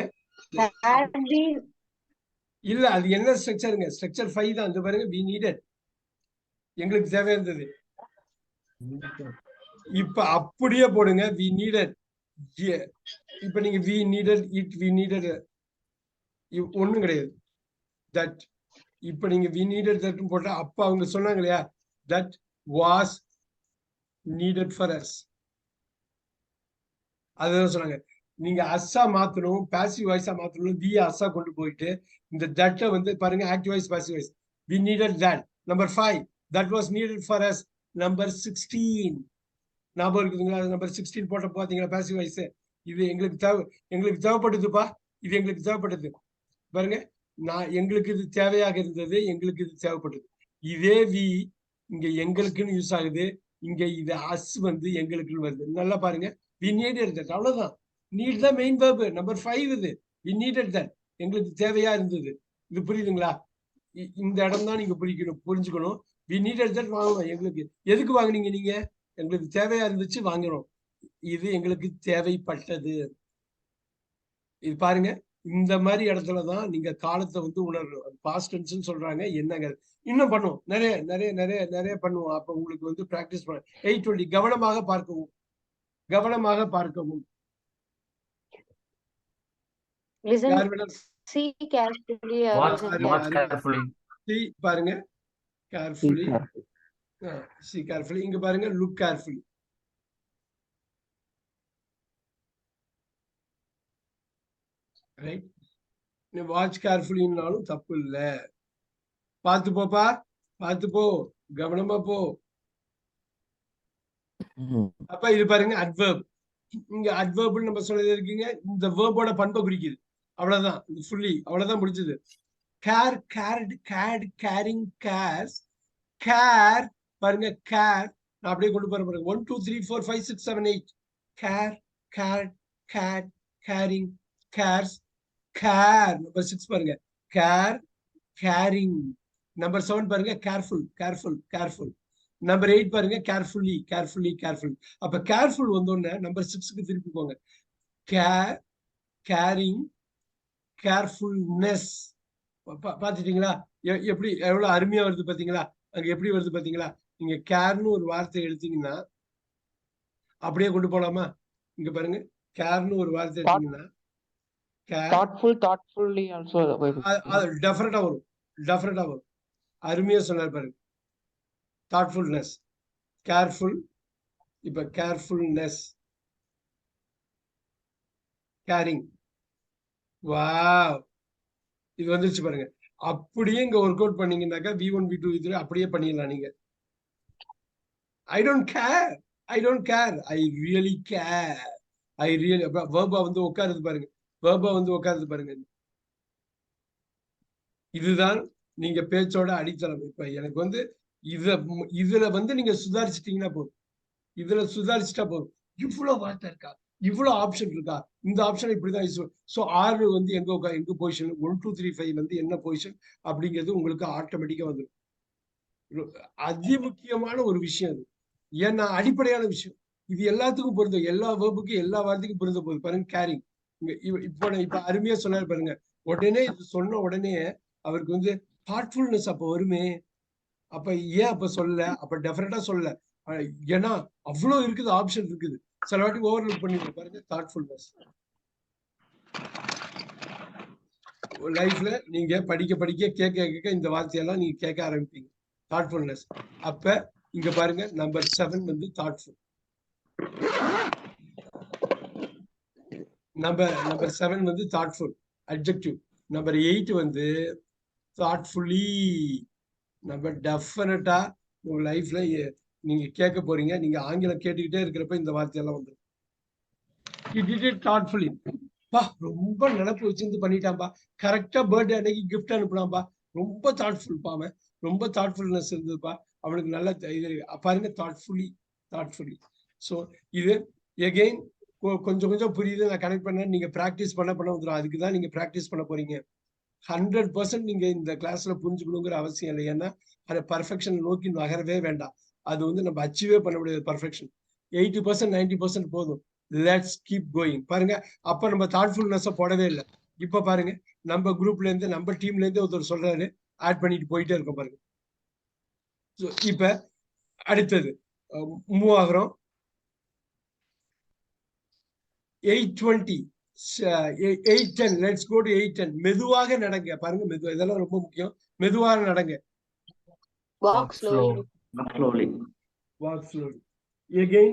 இல்ல அது என்ன ஸ்ட்ரக்சருங்க? ஸ்ட்ரக்சர் 5 தான். இந்த பாருங்க, we needed, எங்களுக்கு தேவையா இருந்தது. இப்ப அப்படியே போடுங்க, we needed. இப்ப நீங்க we needed it, we needed ஒண்ணும் கிடையாது. that இப்ப நீங்க we needed that போட்டா, அப்ப அவங்க சொன்னாங்க இல்லையா, that was needed for us, அதுதான் சொன்னாங்க. நீங்க அஸ்ஸா மாத்தணும், பாசிவ் வாய்ஸா மாத்தணும், வி அஸ்ஸா கொண்டு போயிட்டு இந்த தட்டை வந்து பாருங்க active voice passive voice. We needed that. Number 5 that was needed for us. Number 16 ஞாபகம் இருக்குதுங்களா? நம்பர் 16 போட்ட பாத்தீங்களா பாசிவ் வாய்ஸ். இது எங்களுக்கு தேவைப்பட்டதுப்பா. இது எங்களுக்கு தேவைப்பட்டது பாருங்க. எங்களுக்கு இது தேவையாக இருந்தது, எங்களுக்கு இது தேவைப்பட்டது. இதே வி இங்க எங்களுக்குன்னு யூஸ் ஆகுது, இங்க இது அஸ் வந்து எங்களுக்குன்னு வருது. நல்லா பாருங்க. We needed that. அவ்வளவுதான். நீட் தான் மெயின் verb. நம்பர் 5 இது. We needed that. எங்களுக்கு தேவையா இருந்தது. இது புரியுதுங்களா? இந்த இடம் தான் நீங்க புரிஞ்சுக்கணும். வி நீடட் தட் வாங்கணும். எங்களுக்கு எதுக்கு வாங்குனீங்க நீங்க? எங்களுக்கு தேவையா இருந்துச்சு வாங்குறோம். இது எங்களுக்கு தேவைப்பட்டது. இது பாருங்க. இந்த மாதிரி இடத்துலதான் நீங்க காலத்தை வந்து உணரணும். பாஸ்ட் டென்ஸ்னு சொல்றாங்க. என்னங்க இன்னும் பண்ணுவோம். நிறைய நிறைய நிறைய நிறைய பண்ணுவோம். அப்ப உங்களுக்கு வந்து பிராக்டிஸ் பண்ண 820 கவனமாக பார்க்கவும். கவனமாக பார்க்கவும்.
Listen,
யார் வேணா
see carefully or
Watch
listen
carefully.
see பாருங்க. கேர்ஃபுல்லி.
carefully.
see carefully. இங்க பாருங்க லுக் கேர்ஃபுல்லி. ரைட். நீ வாட்ச் கேர்ஃபுல்லினாலும் தப்பு இல்ல. பார்த்து போப்பா, பார்த்து போ, கவனமா போ. அப்ப இது பாருங்க அட்வர்ப். இங்க அட்வர்ப்னு நம்ம சொல்றது இருக்கீங்க. இந்த வேர்போட பண்பை குறிக்குது. அவ்வளவுதான். இது ஃபுல்லி அவ்வளவுதான் முடிச்சது. Care, cared, cared, caring, cares, care பாருங்க. கேர் நான் அப்படியே கொண்டு போற பாருங்க. 1 2 3 4 5 6 7 8. Care, cared, cared, caring, cares, care. Number 6 பாருங்க. Care, carrying. நம்பர் 7 பாருங்க. Careful, careful, careful. நம்பர் 8 பாருங்க. Carefully, carefully, careful. அப்ப கேர்ஃபுல் வந்தோடனே நம்பர் 6க்கு திருப்பி போங்க. Care, caring, carefulness. பாத்துட்டீங்களா? எப்படி எவ்வளவு அருமையா வருது பாத்தீங்களா? அங்க எப்படி வருது பாத்தீங்களா? நீங்க கேர்னு ஒரு வார்த்தை எடுத்தீங்கன்னா அப்படியே கொண்டு போலாமா? இங்க பாருங்க. கேர்னு ஒரு வார்த்தை எடுத்தீங்கன்னா
thoughtfully also.
டெஃபரட்டா வரும். டெஃபரட்டா வரும். அருமையா சொன்னார் பாருங்க. Thoughtfulness, careful. இப்ப கேர்ஃபுல்னஸ், கேரிங். வாவ், இது வந்துருச்சு பாருங்க. அப்படியே இங்க work out பண்ணீங்கன்னாக்கா V1 V2 V3 அப்படியே பண்ணிடலாம் நீங்க. I don't care, I don't care, I really care, I really. வேர்பா வந்து உட்காருது பாருங்க. வேர்பா வந்து உட்காருது பாருங்க. இதுதான் நீங்க பேச்சோட அடித்தளம். இப்ப எனக்கு வந்து இதுல வந்து நீங்க சுதாரிச்சிட்டீங்கன்னா போதும். இதுல சுதாரிச்சுட்டா போதும். இவ்வளவு வார்த்தை இருக்கா, இவ்வளவு ஆப்ஷன் இருக்கா, இந்த ஆப்ஷன் இப்படிதான் யூஸ். ஸோ 6 வந்து எங்க பொசிஷன், 1 2 3 5 வந்து என்ன பொசிஷன் அப்படிங்கிறது உங்களுக்கு ஆட்டோமேட்டிக்கா வந்துடும். அதி முக்கியமான ஒரு விஷயம் அது. ஏன்னா அடிப்படையான விஷயம். இது எல்லாத்துக்கும் பொருந்தும். எல்லா வேர்புக்கும் எல்லா வார்த்தைக்கும் பொருந்த போகுது பாருங்க. கேரிங். இப்ப அருமையா சொன்னாரு பாருங்க. உடனே இது சொன்ன உடனே அவருக்கு வந்து தாட்ஃபுல்னஸ் அப்ப வருமே. அப்ப ஏன் அப்ப சொல்ல? அப்ப டெஃபினட்டா சொல்ல. ஏன்னா அவ்வளவு இருக்குது, ஆப்ஷன் இருக்குது. சில வாட்டி ஓவர்லுக் பண்ணிட்டு பாருங்க. தாட்ஃபுல்னஸ் லைஃப்ல நீங்க படிக்க படிக்க கேட்க கேட்க இந்த வார்த்தையெல்லாம் நீங்க கேட்க ஆரம்பிப்பீங்க. தாட்ஃபுல்னஸ். அப்ப இங்க பாருங்க நம்பர் 7 வந்து தாட்ஃபுல். நம்பர் 7 வந்து தாட்ஃபுல் அட்ஜெக்டிவ். நம்பர் 8 வந்து தாட்ஃபுல்லி. நம்ம டெஃபினட்டா உங்க லைஃப்ல நீங்க கேட்க போறீங்க. நீங்க ஆங்கிலம் கேட்டுக்கிட்டே இருக்கிறப்ப இந்த வார்த்தையெல்லாம் வந்துடும். தாட்ஃபுல்லி. பா ரொம்ப நினைப்பு வச்சிருந்து பண்ணிட்டான்பா. கரெக்டா பர்த்டே அன்னைக்கு கிஃப்ட் அனுப்பினான்பா. ரொம்ப தாட்ஃபுல் பாம. ரொம்ப தாட்ஃபுல்னஸ் இருந்ததுப்பா அவனுக்கு. நல்ல இது பாருங்க. Thoughtfully, thoughtfully. ஸோ இது எகெயின் கொஞ்சம் கொஞ்சம் புரியுது. நான் கனெக்ட் பண்ணேன். நீங்க ப்ராக்டிஸ் பண்ண வந்துடும். அதுக்கு தான் நீங்க ப்ராக்டிஸ் பண்ண போறீங்க. 100% நீங்க இந்த கிளாஸ்ல புரிஞ்சுக்கணுங்கிற அவசியம் இல்லை. ஏன்னா அதை பர்ஃபெக்ஷன் நோக்கி நகரவே வேண்டாம். அது வந்து நம்ம அச்சீவே பண்ண முடியாது. பர்ஃபெக்ஷன் 80% 90% போதும். Let's keep going. பாருங்க. அப்ப நம்ம தாட்ஃபுல்னஸ் போடவே இல்லை. இப்ப பாருங்க நம்ம குரூப்ல இருந்து நம்ம டீம்ல இருந்து ஒருத்தர் சொல்றாரு, ஆட் பண்ணிட்டு போயிட்டே இருக்கோம் பாருங்க. இப்ப அடுத்தது மூவ் ஆகுறோம். 820 810. Let's go to 810. மெதுவாக நடங்க. பாருங்க மெதுவா. இதெல்லாம் ரொம்ப முக்கியம். மெதுவாக நடங்க.
walk slowly.
Slowly.
Walk slowly. Again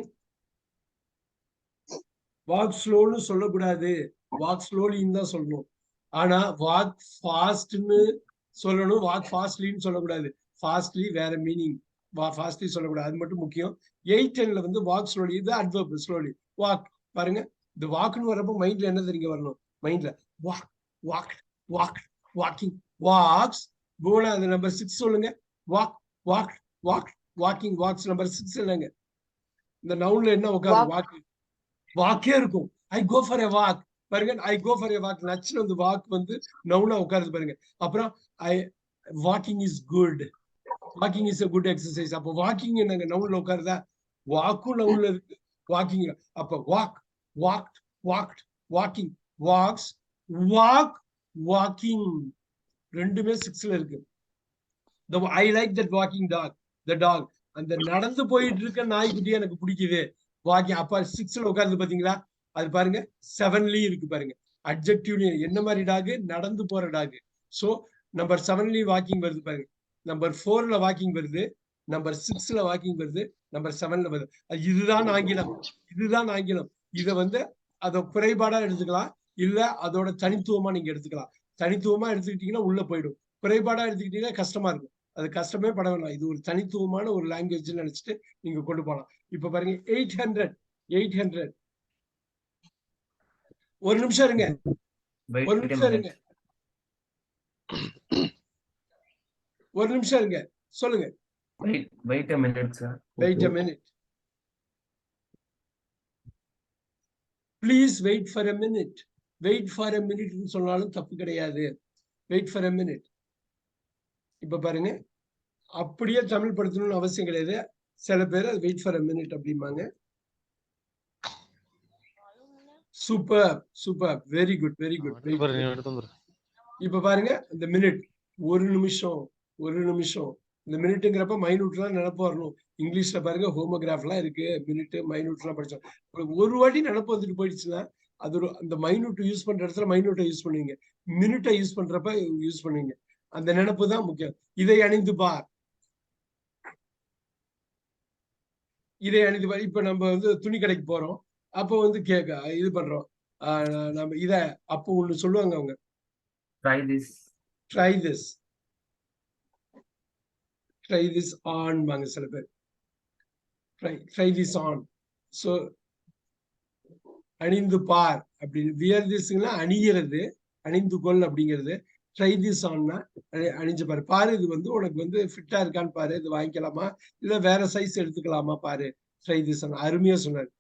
walk ஸ்லோன்னு சொல்லக்கூடாது, வாக் ஸ்லோலின்னு தான் சொல்லணும். ஆனா வாக் ஃபாஸ்ட்னு சொல்லணும், வாக் ஃபாஸ்ட்லின்னு சொல்லக்கூடாது. ஃபாஸ்ட்லி வேற மீனிங், ஃபாஸ்ட்லி சொல்லக்கூடாது, அது மட்டும் முக்கியம். 8-10ல வந்து வாக் ஸ்லோலி, இது அட்வர்ப் ஸ்லோலி. வாக் பாருங்க, இந்த வாக்குன்னு வரப்போ மைண்ட்ல என்ன தெரியுங்க வரணும்? மைண்ட்ல walk walk walk walking walks. போல அந்த நம்பர் 6 சொல்லுங்க. Walk walk walk walking walks number 6 இல்லைங்க. இந்த நவுன்ல என்ன உட்காரு? வாக். வாக்கே இருக்கும். ஐ கோ ஃபார் எ வாக் பாருங்க, ஐ கோ ஃபார் எ வாக் நச்சுன்னு வந்து வாக் வந்து நவுனா உட்காருது பாருங்க. அப்புறம் I walking is good, walking is a good exercise. அப்போ வாக்கிங் என்னங்க நவுன்ல உட்காருதா? வாக்கும் நவுன்ல இருக்கு, வாக்கிங். அப்போ walk walk walked walking walks walk walking ரெண்டுமே 6ல இருக்கு. I like that walking talk, the talk. அந்த நடந்து போயிட்டு இருக்க நாய்க்குட்டி எனக்கு பிடிக்குது, வாக்கிங். அப்ப 6ல உட்கார்ந்து பாத்தீங்களா? அது பாருங்க 7லயும் இருக்கு பாருங்க. அட்ஜெக்டிவ்லயும் என்ன மாதிரி டாக்? நடந்து போற டாக். சோ நம்பர் 7லயும் வாக்கிங் வருது பாருங்க. நம்பர் 4ல வாக்கிங் வருது, நம்பர் 6ல வாக்கிங் வருது, நம்பர் 7ல வருது. இதுதான் ஆங்கிலம், இதுதான் ஆங்கிலம். இத வந்து அத குறைபாடா எடுத்துக்கலாம், இல்ல அதோட தனித்துவமா நீங்க எடுத்துக்கலாம். தனித்துவமா எடுத்துக்கிட்டீங்கன்னா உள்ள போயிடும், குறைபாடா எடுத்துக்கிட்டீங்கன்னா கஷ்டமா இருக்கும். அது கஷ்டமே பட வேணாம், இது ஒரு தனித்துவமான ஒரு லாங்குவேஜ் நினைச்சிட்டு நீங்க கொண்டு போகலாம். இப்ப பாருங்க 800 800. ஒரு நிமிஷம் இருங்க, ஒரு நிமிஷம் இருங்க, ஒரு நிமிஷம் இருங்க. சொல்லுங்க.
Wait a minute, sir.
Wait a minute. Please wait for a minute. Wait for a minute சொன்னாலும் தப்பு கிடையாது. Wait for a minute. இப்ப பாருங்க, அப்படியே தமிழ் படுத்தணும்னு அவசியம் கிடையாது. சில பேர் வெயிட் ஃபார் a minute அப்படிம்பாங்க. Super super, very good very good. இப்ப பாருங்க இந்த மினிட், ஒரு நிமிஷம், ஒரு நிமிஷம். இந்த மினிட்டுங்கிறப்ப மைனூட்லாம் நினைப்பு வரணும். இங்கிலீஷ்ல பாருங்க ஹோமோகிராஃப்லாம் இருக்கு, மினிட் மைனூட்லாம் படிச்சோம். ஒரு வாட்டி நினைப்பு வந்துட்டு போயிடுச்சுன்னா அது ஒரு, அந்த மைனூட் யூஸ் பண்ற இடத்துல மைனூட்டை யூஸ் பண்ணுவீங்க, மினிட்டை யூஸ் பண்றப்ப யூஸ் பண்ணுவீங்க. அந்த நினைப்பு தான் முக்கியம். இதை அணிந்து பார், இதை அணிந்து பார். இப்ப நம்ம வந்து துணி கடைக்கு போறோம், அப்போ வந்து கேட்க இது பண்றோம், நம்ம இத அப்போ ஒண்ணு சொல்லுவாங்க அவங்க,
Try this.
Try this, try this on வாங்க சில பேர். Try this on. ஸோ அணிந்து பார் அப்படின்னு, வியர் திஸ்னா அணிகிறது, அணிந்து கொள் அப்படிங்கிறது. ட்ரை திஸ் ஆன்னா அணிஞ்சு பாரு, பாரு இது வந்து உனக்கு வந்து ஃபிட்டா இருக்கான்னு பாரு, இது வாங்கிக்கலாமா இல்ல வேற சைஸ் எடுத்துக்கலாமா பாரு, ட்ரை திஸ் ஆன். அருமையா சொன்னார்.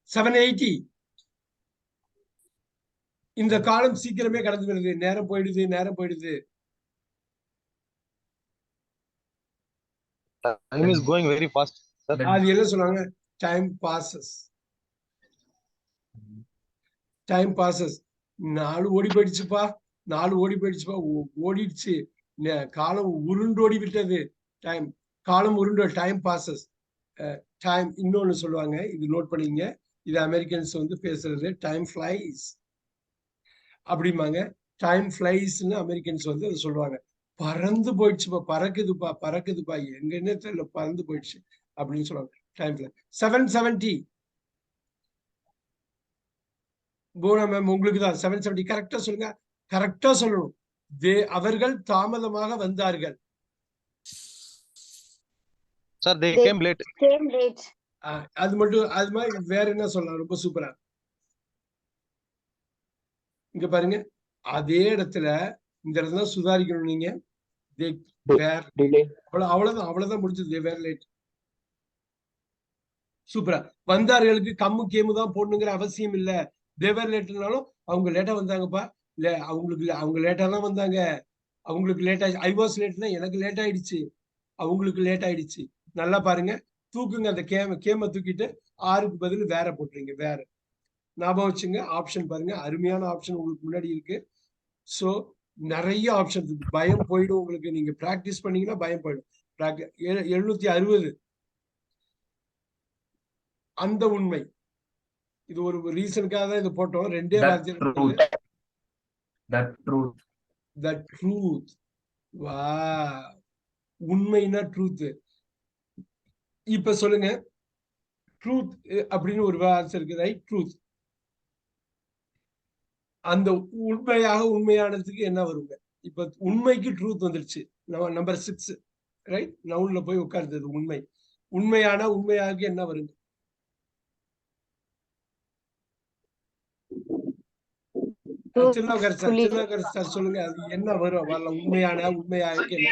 780. இந்த காலம் சீக்கிரமே கடந்து வருது, நேரம் போயிடுது, நேரம் போயிடுது.
Time is going very fast, sir.
அது என்ன சொல்லுவாங்க? Time bosses, time bosses. நாலு ஓடி போயிடுச்சுப்பா, நாலு ஓடி போயிடுச்சுப்பா, ஓடிடுச்சு, காலம் உருண்டோடி விட்டது. டைம், காலம் உருண்டோ, டைம் பாசஸ். டைம் இன்னொன்னு சொல்லுவாங்க, இது நோட் பண்ணிங்க, இது அமெரிக்கன்ஸ் வந்து பேசுறது, டைம் ஃபிளைஸ் அப்படிம்பாங்க. டைம் ஃபிளைஸ்ன்னு அமெரிக்கன்ஸ் வந்து அதை சொல்லுவாங்க. பறந்து போயிடுச்சுப்பா, பறக்குதுப்பா பறக்குதுப்பா, எங்கன்னே தெரியல, பறந்து போயிடுச்சு அப்படின்னு சொல்லுவாங்க. Time fly. 770. போனா மேம் உங்களுக்கு தான் 770. கரெக்டா சொல்லுங்க, கரெக்டா சொல்லணும். அவர்கள் தாமதமாக வந்தார்கள்.
Sir, they
They
came late.
came late.
அது மட்டும், அது மாதிரி வேற என்ன சொல்லலாம்? ரொம்ப சூப்பரா. இங்க பாருங்க, அதே இடத்துல இந்த இடத்துல சுதாரிக்கணும் நீங்க. அவ்வளவுதான், அவ்வளவுதான் முடிஞ்சது. they were late. சூப்பரா. வந்தார்களுக்கு கம்மு கேமு தான் போடணுங்கிற அவசியம் இல்ல. they were lateனாலும் அவங்க லேட்டா வந்தாங்கப்பா, இல்ல அவங்களுக்கு, அவங்க லேட்டா தான் வந்தாங்க, அவங்களுக்கு லேட் ஆயிடுச்சு. ஐ வாஸ் லேட்னா எனக்கு லேட் ஆயிடுச்சு, அவங்களுக்கு லேட் ஆயிடுச்சு. நல்லா பாருங்க, தூக்குங்க அந்த கேம தூக்கிட்டு ஆருக்கு பதில் வேற போட்டுறீங்க, வேற. ஞாபகம் வச்சுங்க, ஆப்ஷன் பாருங்க, அருமையான ஆப்ஷன் உங்களுக்கு முன்னாடி இருக்கு. சோ நிறைய ஆப்ஷன் இருக்கு, பயம் போயிடும் உங்களுக்கு. நீங்க பிராக்டிஸ் பண்ணீங்கன்னா பயம் போயிடும். 760. அந்த உண்மை, இது ஒரு ரீசனுக்காக தான் இது போட்டோம். ரெண்டே வார்த்தை. The truth. வா, உண்மைனா ட்ரூத். இப்ப சொல்லுங்க, ட்ரூத் அப்படின்னு ஒரு வார்த்தை இருக்கு, ரைட்? ட்ரூத். அந்த உண்மையானதுக்கு என்ன வருங்க? இப்ப உண்மைக்கு ட்ரூத் வந்துருச்சு. Number 6, right? நவுன்ல போய் உட்கார்ந்தது உண்மை. உண்மையாக என்ன வருங்க? திருநாவுக்கரசர் சார் சொல்லுங்க, அது என்ன வரும்? வரல உண்மையாக என்ன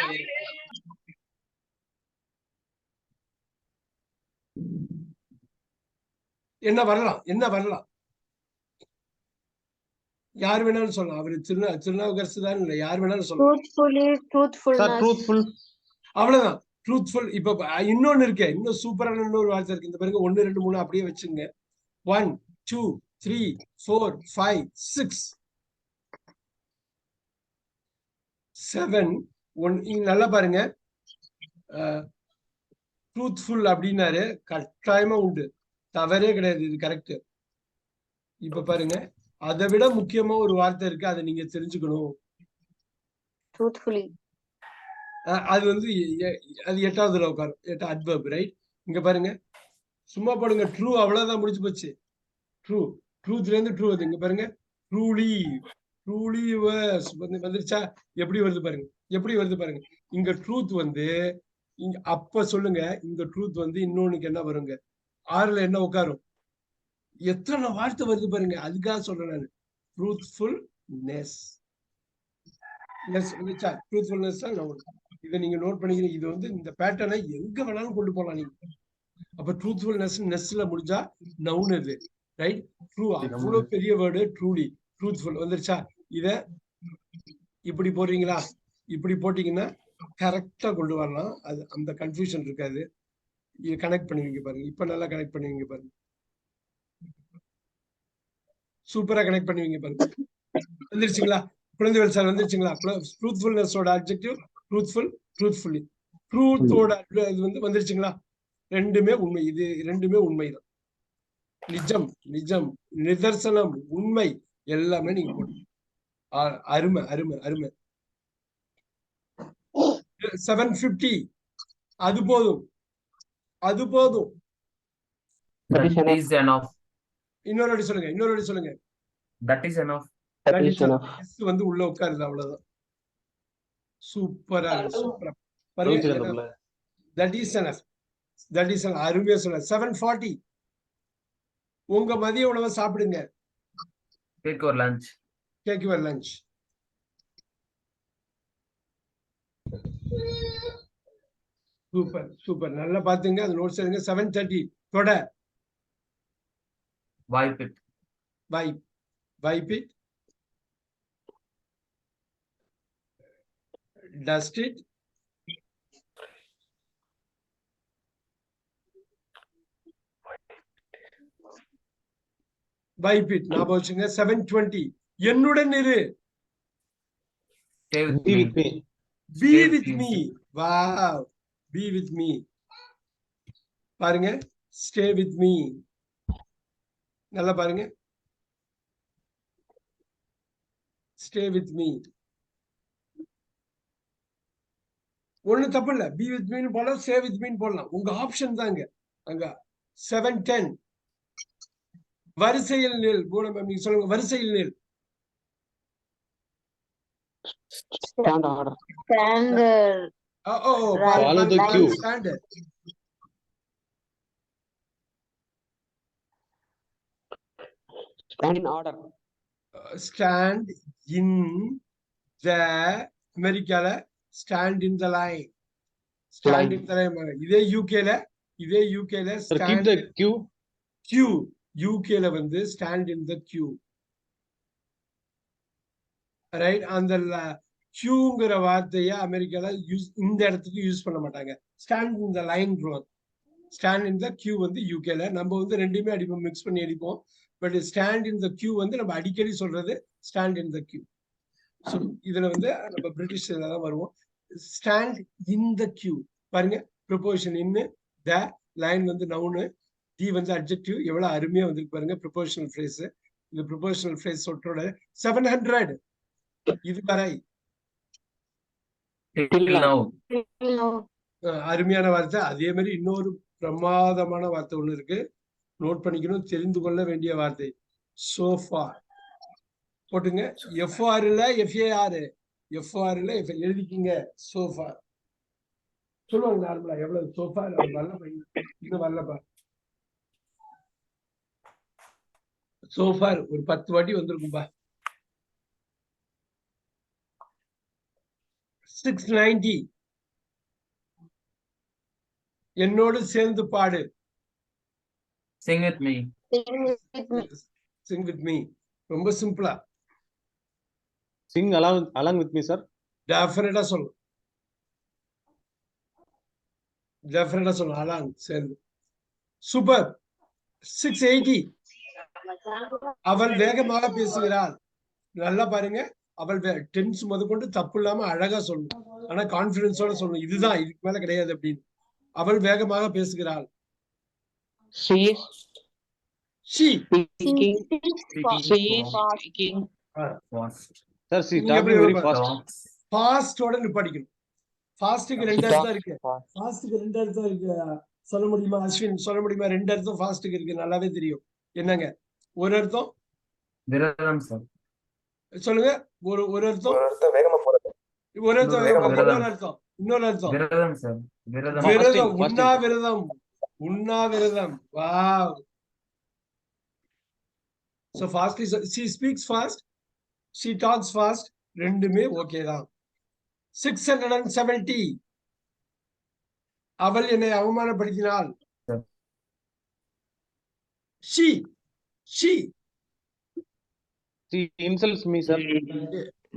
வரும்? என்ன வரலாம்? யார் வேணாலும் சொல்லலாம். அவரு திருநாவுக்கரசு தான் இல்ல, யார் வேணாலும் சொல்லலாம்.
Sir, truthful.
அவ்வளவுதான். ட்ரூத்ஃபுல். இப்ப இன்னொன்னு இருக்கு, இன்னும் சூப்பரான இன்னொரு வார்த்தை இருக்கு. இந்த பாருங்க, 1 2 3 அப்படியே வச்சுங்க. 1 2 3 4 5 6 7 1. நல்லா பாருங்க, ட்ரூத்ஃபுல் அப்படின்னாரு, கட்டாயமா உண்டு, தவறே கிடையாது, இது கரெக்ட். இப்ப பாருங்க, அதை விட முக்கியமா ஒரு வார்த்தை இருக்கு, அதை நீங்க தெரிஞ்சுக்கணும்.
Truthfully.
அது வந்து அது 8வது உட்காரும், அட்வர்ப், ரைட்? இங்க பாருங்க, சும்மா போடுங்க ட்ரூ, அவ்வளவுதான், முடிஞ்சு போச்சு. ட்ரூ, ட்ரூத்ல இருந்து ட்ரூ வருது. இங்க பாருங்க, ட்ரூலி வந்துருச்சா? எப்படி வருது பாருங்க. இங்க ட்ரூத் வந்து இங்க அப்ப சொல்லுங்க, இந்த ட்ரூத் வந்து இன்னொன்னுக்கு என்ன வருங்க? 6ல என்ன உட்காரும்? எத்தனை வார்த்தை வருது பாருங்க, அதுக்காக சொல்றேன் நான். ட்ரூத்ஃபுல்னஸ். வந்துச்சா? ட்ரூத்ஃபுல்னஸ் தான் நவுன். இதை நீங்க நோட் பண்ணிக்கிறீங்க. இது வந்து இந்த பேட்டர்னை எங்க வேணாலும் கொண்டு போகலாம் நீங்க. அப்ப ட்ரூத்ஃபுல்னஸ்ல முடிஞ்சா நவுன் இது, ரைட்? ட்ரூ, அவ்வளவு பெரிய வேர்டு. ட்ரூலி, ட்ரூத்ஃபுல் வந்துருச்சா? இத இப்படி போடுறீங்களா? இப்படி போட்டீங்கன்னா கரெக்டா கொண்டு வரலாம். அது அந்த கன்ஃபியூஷன் இருக்காது. இது கனெக்ட் பண்ணுவீங்க பாருங்க. இப்ப நல்லா கனெக்ட் பண்ணுவீங்க பாருங்க. சூப்பரா கனெக்ட் பண்ணுவீங்க பாருங்க. வந்துருச்சுங்களா குழந்தைகள் சார்? வந்துருச்சுங்களா? ட்ரூத்ஃபுல்னஸோட அட்ஜெக்டிவ் ட்ரூத்ஃபுல், ட்ரூத்ஃபுல்லி. ட்ரூத்தோட இது வந்து வந்துருச்சுங்களா? ரெண்டுமே உண்மை. இது ரெண்டுமே உண்மைதான். நிஜம், நிதர்சனம், உண்மை எல்லாமே நீங்க போட்டு. அருமை. 750. அது போதும்.
That is enough.
இன்னொரு வாட்டி சொல்லுங்க.
That is enough.
வந்து உள்ள உட்காருது, அவ்வளவுதான். சூப்பரா பாருங்க. That is enough. அருமையா சொல்ல. 740. உங்க மதிய உணவை சாப்பிடுங்க.
Take your lunch.
சூப்பர். நல்லா பாத்துங்க, அது நோட்ஸ் எடுங்க. 730. தொட.
Wipe it.
Wipe it. Dust it. Wipe it. ஞாபகம் வச்சுங்க. 720. என்னுடன் இரு.
Stay with
Be
me.
with me.
Be with me. Wow. Be with me. பாருங்க, stay with me. நல்லா பாருங்க, stay with me. ஒண்ணு தப்பு இல்ல. be with me போடலாம், stay with me போடலாம். உங்க ஆப்ஷன் தாங்க அங்க. 710. வரிசையில் நில். நீங்க சொல்லுங்க, வரிசையில் நில்.
Stand order.
Follow the queue.
Stand
in order.
Stand in the அமெரிக்கால stand in the line. Stand in the line. இதே யூகேல
Sir, keep the queue.
queue. யூகேல வந்து stand in the queue, right? அந்த queuங்கிற வார்த்தைய அமெரிக்கால இந்த இடத்துக்கு யூஸ் பண்ண மாட்டாங்க. stand in the line, stand in the queue வந்து யூகேல. நம்ம வந்து ரெண்டுமே அடிப்போம், மிக்ஸ் பண்ணி அடிப்போம். But stand in the queue வந்து நம்ம அடிக்கடி சொல்றது stand in the queue. So இதுல வந்து நம்ம பிரிட்டிஷ்ல தான் வருவோம். stand in the queue பாருங்க, ப்ரொபோசிஷன் இன்னு, த லைன் வந்து நவுனு, தி வந்து அட்ஜெக்டிவ். எவ்வளவு அருமையா வந்திருக்கு பாருங்க ப்ரொபோஷனல் ஃப்ரேஸ். இந்த ப்ரொபோஷனல் ஃப்ரேஸ் சொற்றோட 700. இது வரை
Till now.
அருமையான வார்த்தை. அதே மாதிரி இன்னொரு பிரமாதமான வார்த்தை ஒண்ணு இருக்கு. நோட் பண்ணிக்கணும், தெரிந்து கொள்ள வேண்டிய வார்த்தை. so far போட்டுங்க. FR இல்ல FAR, FR இல்ல எழுதிக்கிங்க. so far சொல்லுவாங்க நார்மலா எவ்வளவு so far வரல, இன்னும் வரலப்பா. so far ஒரு 10 வாட்டி வந்திருக்கும்பா. 690 என்னோடு சேர்ந்து பாடு.
Sing with me.
Sing with me. ரொம்ப சிம்பிளா
Sing along with me, sir.
டெஃபினட்டா சொல்லணும். டெஃபினட்டா சொல்லணும் அலாங் சேர்ந்து. சூப்பர். 680 அவள் வேகமாக பேசுகிறாள். நல்லா பாருங்க, அவள் டென்ஸ் முதற்கொண்டு தப்பு இல்லாம அழகா சொல்லணும். ஆனா கான்பிடன்ஸோட சொல்லணும், இதுதான் இதுக்கு மேல கிடையாது அப்படின்னு. அவள் வேகமாக பேசுகிறாள்.
She is
she
speaking. She is
Fast.
speaking.
Fast.
Sir, she
நீங்க
talking
எப்படி
very
எழுதணும்?
fast.
Dogs.
ஃபாஸ்டோட நிப்பாட்டிக்கணும். ஃபாஸ்ட்டுக்கு 2 அர்த்தம் இருக்கு.
Fast.
ஃபாஸ்ட்டுக்கு 2 அர்த்தம் இருக்கு. சொல்ல முடியுமா அஸ்வின்? சொல்ல முடியுமா? 2 அர்த்தம் ஃபாஸ்ட்டுக்கு இருக்கு, நல்லாவே தெரியும். என்னங்க? ஒரு அர்த்தம்
விரதம் sir.
சொல்லுங்க. ஒரு அர்த்தம்
வேகமா போறது.
ஒரு அர்த்தம்
விரதம்.
இன்னொரு அர்த்தம் இன்னொரு அர்த்தம்
விரதம் sir. விரதம்.
விரதம்.
Fasting.
உண்ணாவிரதம். உண்ணாவிரதம். Wow. So fast is she speaks fast, she talks fast, ரெண்டுமே ஓகே தான். 670 அவள் என்னை அவமானப்படுத்தினாள்.
Sir.
she
She insults me, sir.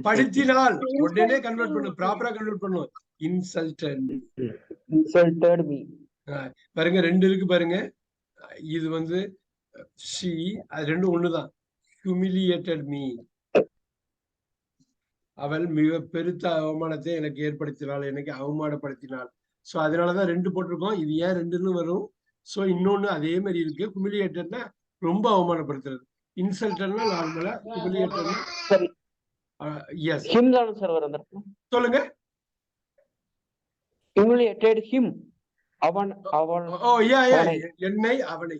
படுத்தினாள். உடனே கன்வெர்ட் பண்ணு, ப்ராப்பரா கன்வெர்ட் பண்ணும். இன்சல்டட்.
Insulted me.
பாருங்க 2 இருக்கு பாருங்க. இது வந்து she, அது ரெண்டும் ஒண்ணுதான். humiliated me அவள் மிக பெருத்த அவமானத்தை எனக்கு ஏற்படுத்தினாள், எனக்கு அவமானப்படுத்தினாள். சோ அதனாலதான் 2 போட்டிருக்கோம். இது ஏன் 2ன்னு வரும்? சோ இன்னொன்னு அதே மாதிரி இருக்கு. humiliatedனா ரொம்ப அவமானப்படுத்துறது, இன்சல்டட்னா நார்மலா, humiliatedனா
சரி.
எஸ்.
Him தான் சார் வரும் அந்த இடத்துல.
சொல்லுங்க.
Humiliated him. அவன் அவன்
ஓ யா
அவனை.
என்னை அவனை.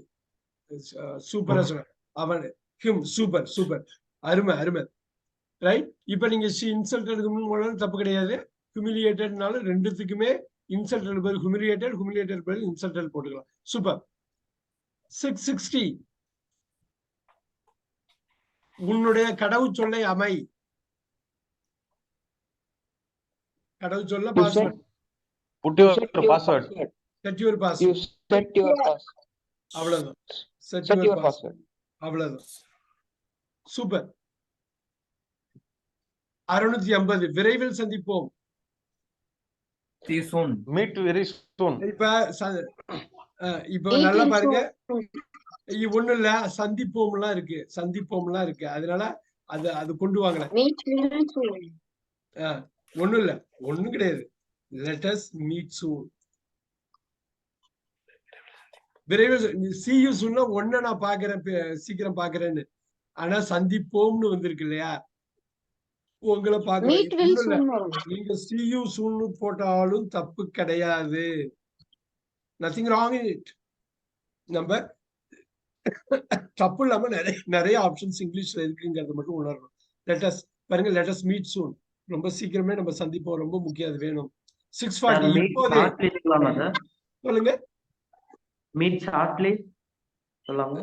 சூப்பரா சொல்ல. அவன் ஹிம். சூப்பர் சூப்பர், அருமை அருமை. ரைட். இப்ப நீங்க இன்சல்டட் தப்பு கிடையாது. ஹியூமிலியேட்டட்னால ரெண்டுத்துக்குமே இன்சல்டட் பதில் ஹியூமிலியேட்டட், ஹியூமிலியேட்டட் பதில் இன்சல்டட் போட்டுக்கலாம். சூப்பர். 660 உன்னுடைய கடவுச்சொல்லை அமை. கடவுச்சொல்ல password.
Put your password.
Set your
You
password.
set your password.
அவ்வளவுதான். Set
Set
your
your
password.
password.
அவ்வளவுதான். சூப்பர். 650 விரைவில் சந்திப்போம்.
See you soon.
Meet very soon.
இப்ப நல்லா பாருங்க, ஒண்ணும் இல்ல, சந்திப்போம்லாம் இருக்கு, சந்திப்போம்லாம் இருக்கு. அதனால அது கொண்டு வாங்கல. ஒண்ணும் இல்ல, ஒண்ணும் கிடையாது. let us meet soon. விரைவில் see you soon ஒண்ணு நான் பாக்குறேன், சீக்கிரம் பாக்குறேன்னு. ஆனா சந்திப்போம்னு வந்திருக்கு இல்லையா, உங்களை பாக்குறேன். நீங்க see you soon போட்டாலும் தப்பு கிடையாது. nothing wrong in it. நம்ம தப்பு இல்லாம நிறைய ஆப்ஷன்ஸ் இங்கிலீஷ்ல இருக்குங்கிறது மட்டும் உணரணும். let us பாருங்க, let us meet soon, ரொம்ப சீக்கிரமே நம்ம சந்திப்போம், ரொம்ப முக்கியம், அது வேணும். 640 இப்போதே சொல்லுங்க.
Meet shortly. சொல்லாங்க.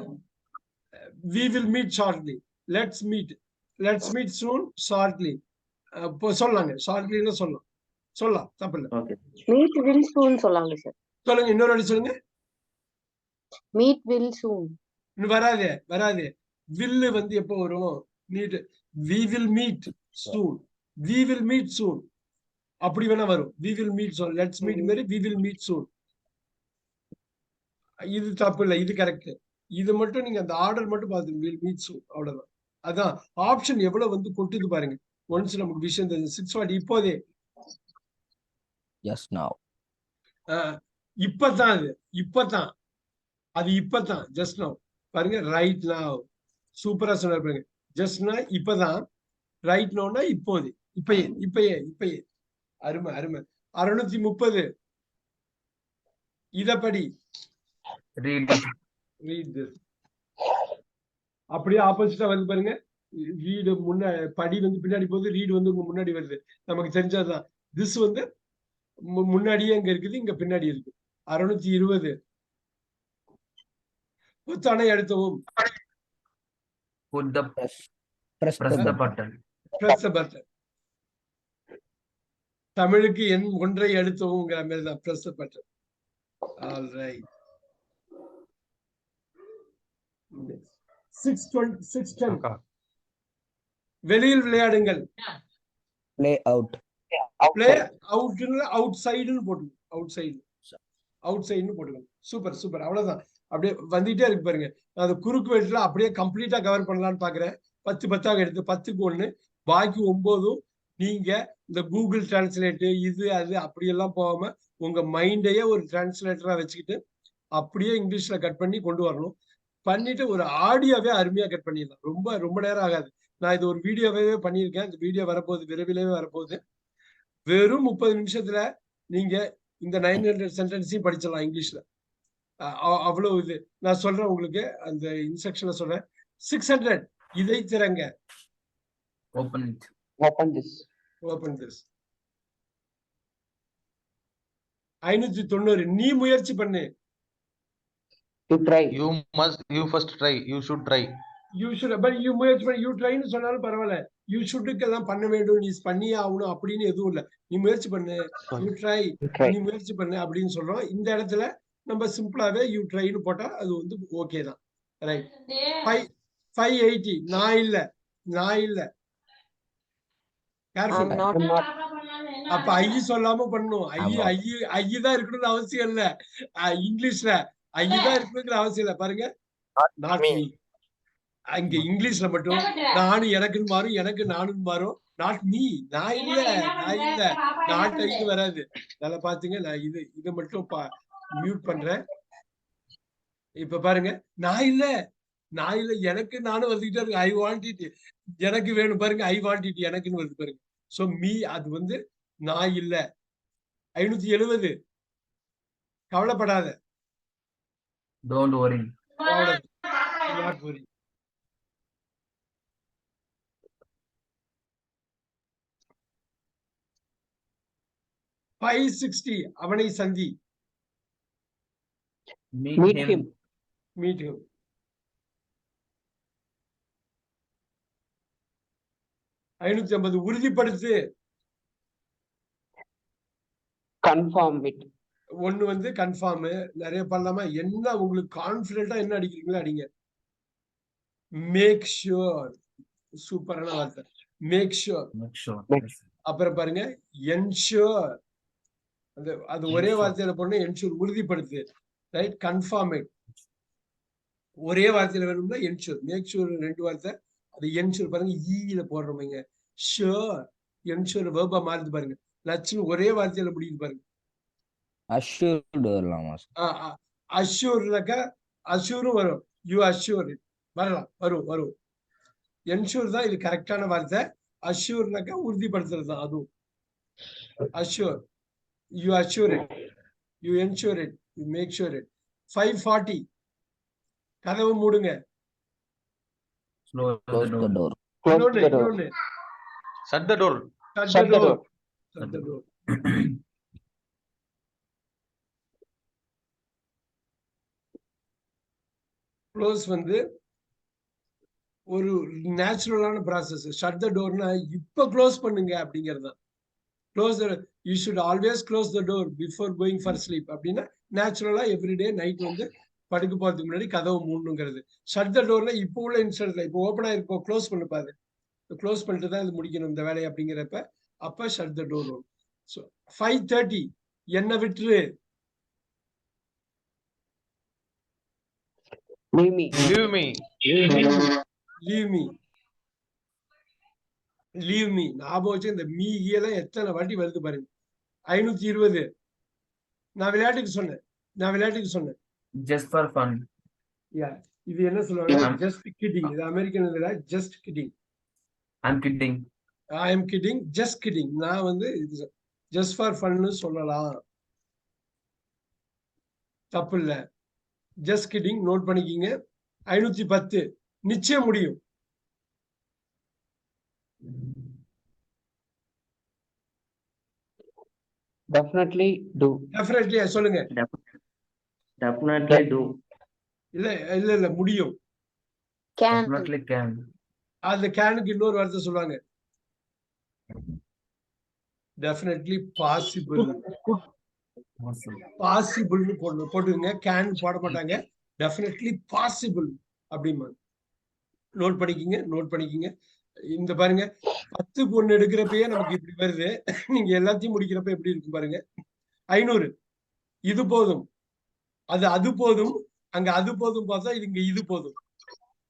We will meet shortly. Let's meet soon, shortly. சொல்லலாங்க, shortly சொல்லலாம், தப்பு இல்ல.
Meet will soon சொல்லாங்க சார்.
சொல்லுங்க, இன்னொரு வாட்டி சொல்லுங்க.
Meet will soon.
வராது. will வந்து எப்போ வரும்? meet. we will meet soon. we will meet soon அப்படி வேணா வரும். we will meet soon. let's meet மாதிரி we will meet soon. இது தப்பு இல்ல, இது கரெக்ட். இது மட்டும் நீங்க அந்த ஆர்டர் மட்டும் பார்த்து will meet soon, அவ்வளவுதான். அதான் ஆப்ஷன் எவ்வளவு வந்து கொட்டுது பாருங்க. ஒன்ஸ் நமக்கு விஷயம் தெரிஞ்சு 640 இப்போதே.
Just now.
இப்பதான் அது இப்பதான் just now பாருங்க. right now சூப்பரா சொன்னார் பாருங்க. just now இப்பதான், right nowனா இப்போது, இப்பயே. அருமை. 630 இதப்படி.
Read it.
read this. அப்படியே ஆப்போசிட்டா வந்து பாருங்க, ரீடு முன்ன படி வந்து பின்னாடி போகுது, ரீடு வந்து உங்க முன்னாடி வருது. நமக்கு தெரிஞ்சதுதான். திஸ் வந்து முன்னாடியே இங்க இருக்குது, இங்க பின்னாடி இருக்கு. 620 பொத்தானை அழுத்தவும்.
Put the
Press
press
the
the
button.
button.
Press the button. தமிழுக்கு எண் ஒன்றை அழுத்தவும்ங்கிற மாதிரி தான் press the button. All right. 610 வெளியில் விளையாடுங்கள்.
Play out.
பிளே அவுட்னு அவுட்சைடுன்னு போட்டுங்க. அவுட்சைடுன்னு போட்டுங்க. சூப்பர் அவ்வளவுதான். அப்படியே வந்துட்டே இருக்கு பாருங்க. நான் அது குறுக்கு வெட்டுல அப்படியே கம்ப்ளீட்டா கவர் பண்ணலாம்னு பாக்குறேன். 10 எடுத்து 10க்கு 1, பாக்கி 9 நீங்க இந்த கூகுள் டிரான்ஸ்லேட் இது அது அப்படியெல்லாம் போகாம உங்க மைண்டையே ஒரு டிரான்ஸ்லேட்டரா வச்சுக்கிட்டு அப்படியே இங்கிலீஷ்ல கட் பண்ணி கொண்டு வரணும். பண்ணிட்டு ஒரு ஆடியோவே அருமையா கட் பண்ணிடலாம். ரொம்ப நேரம் ஆகாது. நான் இது ஒரு வீடியோவே பண்ணியிருக்கேன். இந்த வீடியோ வரப்போகுது, விரைவிலேயே வரப்போகுது. வெறும் 30 நிமிஷத்துல நீங்க இந்த 900 சென்டென்ஸையும் படிச்சிடலாம் இங்கிலீஷ்ல. அவ்வளவு இது நான் சொல்றேன் உங்களுக்கு, அந்த இன்ஸ்ட்ரக்ஷன்ல சொல்றேன். 600 இதை திறங்க.
Open it.
Open this.
590 நீ முயற்சி பண்ணு.
You try.
You first try. You should try.
you முயற்சி பண்ணு. you try ன்னு சொன்னாலும் பரவாயில்ல. you shouldக்கு எல்லாம் பண்ண வேண்டும், நீ பண்ணியே ஆகணும் அப்படின்னு எதுவும் இல்லை. நீ முயற்சி பண்ணு. you try. நீ முயற்சி பண்ணு அப்படின்னு சொல்றோம். இந்த இடத்துல நம்ம சிம்பிளாவே you tryன்னு போட்டா அது வந்து ஓகே தான். ரைட். 580 நான் இல்ல.
I'm not.
அப்ப ஐ சொல்லாம பண்ணணும். ஐ தான் இருக்கணும்னு அவசியம் இல்ல. இங்கிலீஷ்ல ஐ தான் இருக்கணுங்கிற அவசியம் இல்ல. பாருங்க, நாட் மீ. அங்க இங்கிலீஷ்ல மட்டும் நானும் எனக்குன்னு மாறும், எனக்கு நானும் மாறும். நாட் மீ, நான் இல்ல. நாட் ஐ வராது. நல்லா பாத்துங்க. நான் இது மட்டும் மியூட் பண்றேன். இப்ப பாருங்க, நான் இல்ல எனக்கு நானும் வந்துகிட்டே இருக்கு. ஐ வாண்ட் இட், எனக்கு வேணும். பாருங்க, ஐ வாண்ட் இட் எனக்குன்னு வருது பாருங்க. சோ மீ அது வந்து நான் இல்ல. 570 கவலைப்படாத.
Don't worry.
Not worry. $560 அவனை சந்தி.
Meet him.
Meet him. $550 உறுதிப்படுத்து.
Confirm it.
ஒண்ணு வந்து கன்ஃபார்ம். நிறைய பண்ணலாமா? என்ன உங்களுக்கு கான்பிடென்ட்டா என்ன அடிக்கிறீங்களோ அடிங்க. Make sure. சூப்பரான வார்த்தை. Make sure.
Yes.
அப்புறம் பாருங்க, என்ஷூர். அது ஒரே வார்த்தையில போடணும். என்ஷூர் உறுதிப்படுத்து. ரைட். கன்ஃபார்ம் இட் ஒரே வார்த்தையில வேணும்னா என்ஷூர். மேக் ஷூர் 2 வார்த்தை. அது என்ஷூர் பாருங்க, ஈல போடுறோம். ஷூர் என்ஷூர் வெர்பா மாறுது பாருங்க. லட்சம் ஒரே வார்த்தையில முடியுது பாருங்க.
Assured வரலாமா?
அஷ்யூர்னாக்கா அஷ்யூரும் வரும். யூ அஷ்யூர் வரலாம், வரும். என்ஷூர் தான் இது கரெக்டான வார்த்தை. அஷ்யூர்னாக்கா உறுதிப்படுத்துறது தான் அதுவும். Assure, you assure it, you ensure it, you make sure it. 540 கதவு மூடுங்க.
Close the door.
இன்னொன்னு
Shut the door.
shut the door. Shut the door. Close வந்து ஒரு நேச்சுரலான ப்ராசஸ். ஷட் த டோர்னா இப்ப க்ளோஸ் பண்ணுங்க அப்படிங்கிறது தான். Close you should always close the door before going for sleep அப்படின்னா நேச்சுரலா எவ்ரிடே நைட் வந்து படுக்க போறதுக்கு முன்னாடி கதவு மூடணுங்கிறது. ஷட் த டோர்னா இப்போ உள்ள இன்ஸ்டன்ட்ல இப்போ ஓப்பன் ஆயிருக்கோ க்ளோஸ் பண்ணு பாரு. க்ளோஸ் பண்ணிட்டு தான் இது முடிக்கணும் இந்த வேலையை அப்படிங்கிறப்ப அப்ப ஷட் த டோர். ஸோ 530 என்ன விட்டுரு.
Leave me.
Leave me.
Leave me ஞாபகம் வச்சு. இந்த மீ எல்லாம் எத்தனை வாட்டி வருது பாருங்க. 520 நான் விளையாட்டுக்கு சொன்னேன்.
Just for fun.
இது என்ன சொல்லுவாங்க? Just kidding. இது அமெரிக்கன் இதுல just kidding.
I'm kidding.
I am kidding, just kidding. நான் வந்து ஜஸ்ட் ஃபார் ஃபன்னு சொல்லலாம், தப்பு இல்ல. ஜஸ்ட் கிட்டிங், நோட் பண்ணிக்கிங்க. 510 நிச்சயம் முடியும்.
Definitely do.
டெஃபினெட்லி சொல்லுங்க.
Definitely do.
இல்ல இல்ல இல்ல முடியும்.
Can.
Definitely can.
அந்த கேனுக்கு இன்னொரு வார்த்தை சொல்லுவாங்க. Definitely possible.
Awesome.
பாசிபிள்னு போட்டுங்க. கேன் போட மாட்டாங்க. டெஃபினெட்லி பாசிபிள் அப்படிம்பாங்க. நோட் பண்ணிக்கிங்க. இந்த பாருங்க 10க்கு 1 எடுக்கிறப்பயே நமக்கு இப்படி வருது. நீங்க எல்லாத்தையும் முடிக்கிறப்ப எப்படி இருக்கும் பாருங்க. 500 இது போதும், அது போதும், அங்க அது போதும் பார்த்தா இங்க இது போதும்.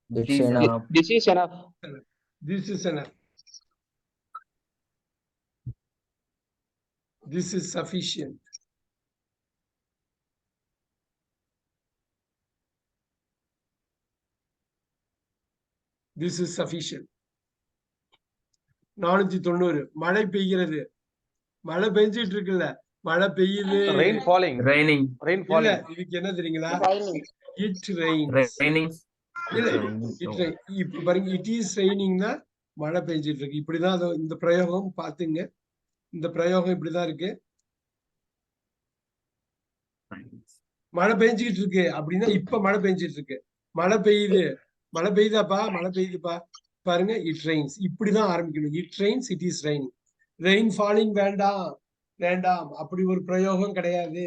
It's
It is
enough.
enough.
This is enough.
This is enough. This is sufficient. This is sufficient. 490 மழை பெய்கிறது. மழை பெஞ்சிட்டு இருக்குல்ல, மழை பெய்யுது.
Rain falling.
Raining.
Rain
இல்ல
falling.
இதுக்கு என்ன தெரியுங்களா?
Raining.
It rains.
Raining.
இல்ல
Raining.
இப்ப பாருங்க, இட் இஸ் ரெய்னிங்னா மழை பெஞ்சிட்டு இருக்கு. இப்படிதான் இந்த பிரயோகம் பாத்துங்க. இந்த பிரயோகம் இப்படிதான் இருக்கு. மழை பெஞ்சுக்கிட்டு இருக்கு அப்படின்னா இப்ப மழை பெஞ்சிட்டு இருக்கு. மழை பெய்யுது, மழை பெய்யுதாப்பா, மழை பெய்யுதுப்பா. பாருங்க, இட் ரெயின்ஸ். இப்படிதான் ஆரம்பிக்கணும். It Reigns, it is raining. Rain falling வேண்டாம், வேண்டாம், அப்படி ஒரு பிரயோகம் கிடையாது.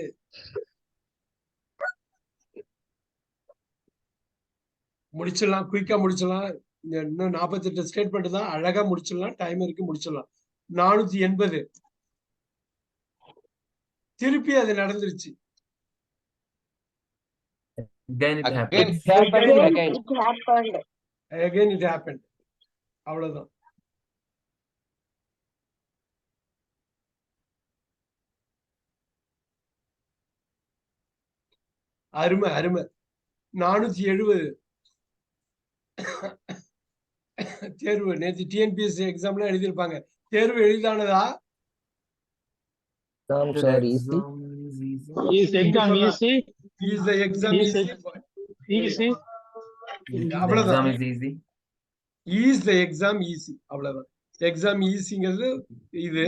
முடிச்சிடலாம், குயிக்கா முடிச்சிடலாம். இன்னும் 48 ஸ்டேட்மெண்ட் தான், அழகா முடிச்சிடலாம். டைம் இருக்கு, முடிச்சிடலாம். 480 திருப்பி அது நடந்துருச்சு.
Then it
Again.
happens.
Happened
Again,
again.
it happened.
Again it happened. அவ்வளவுதான். அருமை அருமை. 470 தேர்வு. நேற்று டிஎன்பிஎஸ்சி எக்ஸாம்ல எழுதியிருப்பாங்க. தேர்வு எளிதானதா?
Exams are easy.
Is exam easy?
Is the exam
Is
easy?
Easy.
அவ்வளவுதான்.
Exam is easy.
Is the exam easy? அவ்வளவுதான். எக்ஸாம் ஈஸிங்கிறது இது